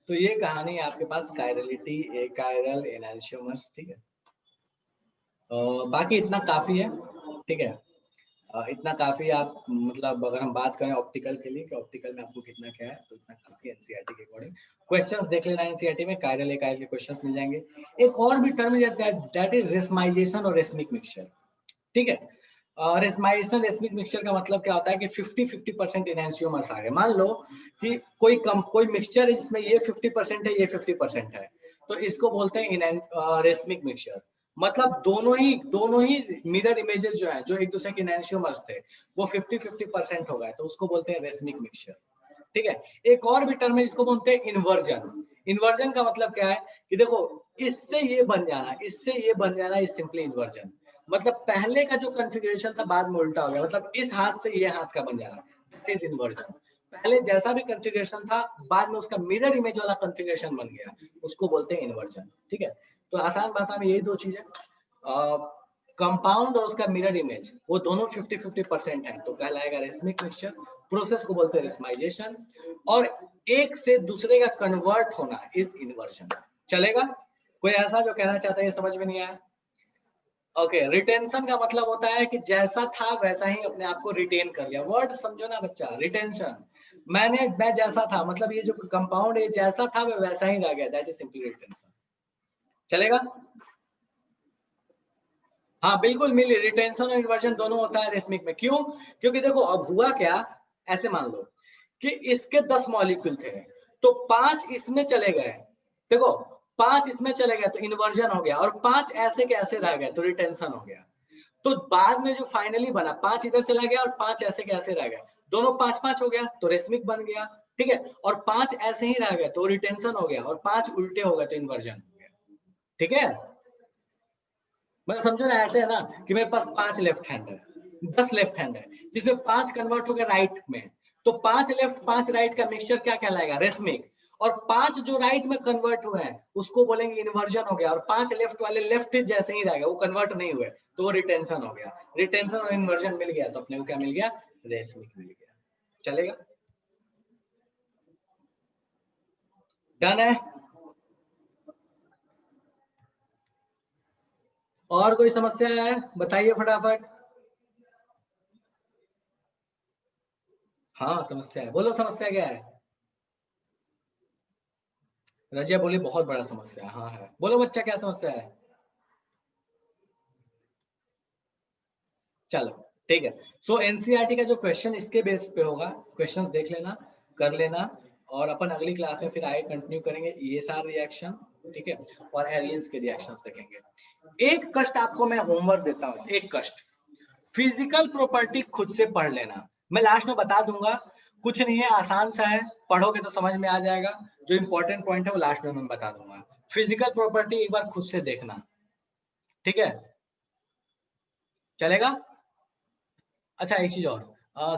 तो ये कहानी आपके पास कायरलिटी, एकायरल, एनहांसियोमर। ठीक है, बाकी इतना काफी है। ठीक है, इतना काफी आप मतलब अगर हम बात करें ऑप्टिकल के लिए कि ऑप्टिकल में आपको कितना क्या है, तो इतना काफी एनसीईआरटी के अकॉर्डिंग। क्वेश्चंस देख लेना एनसीईआरटी में, कायरल के क्वेश्चंस मिल जाएंगे। एक और भी टर्म है दैट इज रेसमाइजेशन और रेसमिक मिक्सचर, ठीक है। रेसमाइजेशन रेसमिक मिक्सचर का मतलब क्या होता है कि 50-50% इनहेंसियोमर्स आ गए। मान लो कि कोई मिक्सचर है जिसमें ये 50% है, ये 50% है, तो इसको बोलते हैं रेसमिक मिक्सचर। मतलब दोनों ही मिरर इमेजेस जो है, जो एक दूसरे के इनहेंसियोमर्स थे, वो 50-50% हो गए, तो उसको बोलते हैं रेसमिक मिक्सचर, ठीक है। एक और भी टर्म है जिसको बोलते हैं इन्वर्जन। इन्वर्जन का मतलब क्या है कि देखो, इससे ये बन जाना, इससे ये बन जाना, इज सिंपली इन्वर्जन। मतलब पहले का जो कॉन्फ़िगरेशन था बाद में उल्टा हो गया, मतलब इस हाथ से ये हाथ का बन जाना, दैट इज इन्वर्जन। पहले जैसा भी कॉन्फ़िगरेशन था, बाद में उसका मिरर इमेज वाला कॉन्फ़िगरेशन बन गया, उसको बोलते हैं इन्वर्जन, ठीक है। तो आसान भाषा में यही दो चीजें, कंपाउंड और उसका मिरर इमेज, वो दोनों 50-50% है, तो कहलाएगा रेसमिक मिक्सचर। प्रोसेस को बोलते हैं रेसमाइजेशन, और एक से दूसरे का कन्वर्ट होना इज इन्वर्जन। चलेगा? कोई ऐसा जो कहना चाहता है ये समझ में नहीं आया? ओके, रिटेंशन का मतलब होता है कि जैसा था वैसा ही अपने आप को रिटेन कर लिया। वर्ड समझो ना बच्चा, रिटेंशन। मैं जैसा था, मतलब ये जो कंपाउंड है जैसा था वो वैसा ही रह गया, दैट इज सिंपली रिटेंशन। चलेगा? हाँ बिल्कुल मिली, रिटेंशन और इन्वर्जन दोनों होता है रेसमिक में। क्यों? क्योंकि देखो अब हुआ क्या, ऐसे मान लो कि इसके 10 मॉलिक्यूल थे, तो 5 इसमें चले गए, देखो 5 इसमें चले गए तो इन्वर्जन हो गया, और 5 ऐसे के ऐसे रह गए तो रिटेंशन हो गया। तो बाद में जो फाइनली बना, 5 इधर चला गया और 5 ऐसे के ऐसे रह गए, दोनों 5-5 हो गया तो रेसमिक बन गया, ठीक है। और 5 ऐसे ही रह गए तो रिटेंशन हो गया, और 5 उल्टे हो गए तो इन्वर्जन हो गया, ठीक है। मतलब समझो ना, ऐसे है ना कि मेरे पास 5 लेफ्ट हैंड है, 10 लेफ्ट हैंड है, जिसमें 5 कन्वर्ट हो गया राइट में, तो 5 लेफ्ट 5 राइट का मिक्सचर क्या कहलाएगा? रेसमिक। और 5 जो राइट में कन्वर्ट हुए हैं उसको बोलेंगे इन्वर्जन हो गया, और 5 लेफ्ट वाले लेफ्ट जैसे ही रह गए, वो कन्वर्ट नहीं हुए, तो वो रिटेंशन हो गया। रिटेंशन और इन्वर्जन मिल गया तो अपने को क्या मिल गया? रेसमिक मिल गया। चलेगा? डन है? और कोई समस्या है बताइए फटाफट। हाँ समस्या है, बोलो समस्या क्या है। रजिया बोली बहुत बड़ा समस्या है, हाँ है, बोलो बच्चा क्या समस्या है। चलो ठीक है। सो एनसीईआरटी का जो क्वेश्चन इसके बेस पे होगा, क्वेश्चंस देख लेना, कर लेना, और अपन अगली क्लास में फिर आगे कंटिन्यू करेंगे ईएसआर रिएक्शन, ठीक है, और एरियंस के रिएक्शंस देखेंगे। एक कष्ट आपको मैं होमवर्क देता हूँ, एक कष्ट, फिजिकल प्रॉपर्टी खुद से पढ़ लेना। मैं लास्ट में बता दूंगा, कुछ नहीं है, आसान सा है, पढ़ोगे तो समझ में आ जाएगा। जो इंपॉर्टेंट पॉइंट है वो लास्ट में मैं बता दूंगा। फिजिकल प्रॉपर्टी एक बार खुद से देखना, ठीक है। चलेगा? अच्छा एक चीज और,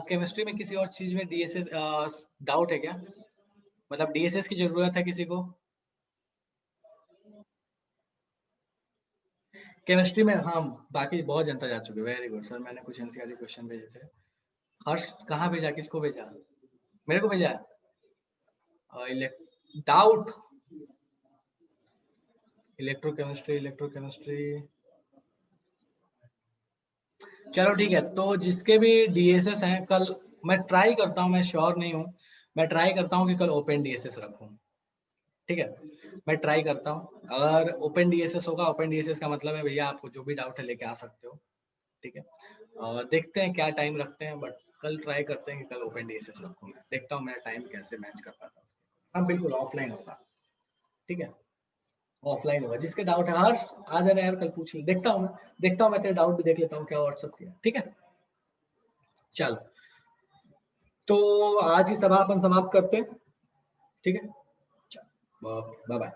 केमिस्ट्री में किसी और चीज में डीएसएस डाउट है क्या? मतलब डीएसएस की जरूरत है किसी को? केमिस्ट्री में हाँ, बाकी बहुत जनता जा चुकी है। वेरी गुड सर, मैंने कुछ एनसीईआरटी क्वेश्चन भेजे थे। हर्ष कहाँ भेजा, किसको भेजा? मेरे को भेजा है? Doubt, electrochemistry, electrochemistry. चलो ठीक है, तो जिसके भी डीएसएस हैं कल, मैं ट्राई करता हूँ, मैं श्योर नहीं हूँ, मैं ट्राई करता हूँ कि कल ओपन डीएसएस रखूँ, ठीक है। मैं ट्राई करता हूँ, अगर ओपन डीएसएस होगा, ओपन डीएसएस का मतलब है भैया आपको जो भी डाउट है लेके आ सकते हो, ठीक है। देखते हैं क्या टाइम रखते हैं, बट कल ट्राई करते हैं कि कल ओपन डीएसएस रखूँ। मैं देखता हूँ मेरा टाइम कैसे मैच कर पाता हूँ। हाँ बिल्कुल ऑफलाइन होगा, ठीक है, ऑफलाइन होगा। जिसके डाउट है हर्ष आ जाना यार, कल पूछ ले, देखता हूँ मैं तेरे डाउट भी देख लेता हूँ क्या व्हाट्सअप किया, ठीक है। चलो, तो आज ही सभा अपन समाप्त करते हैं, ठीक है। चलो बाय बाय।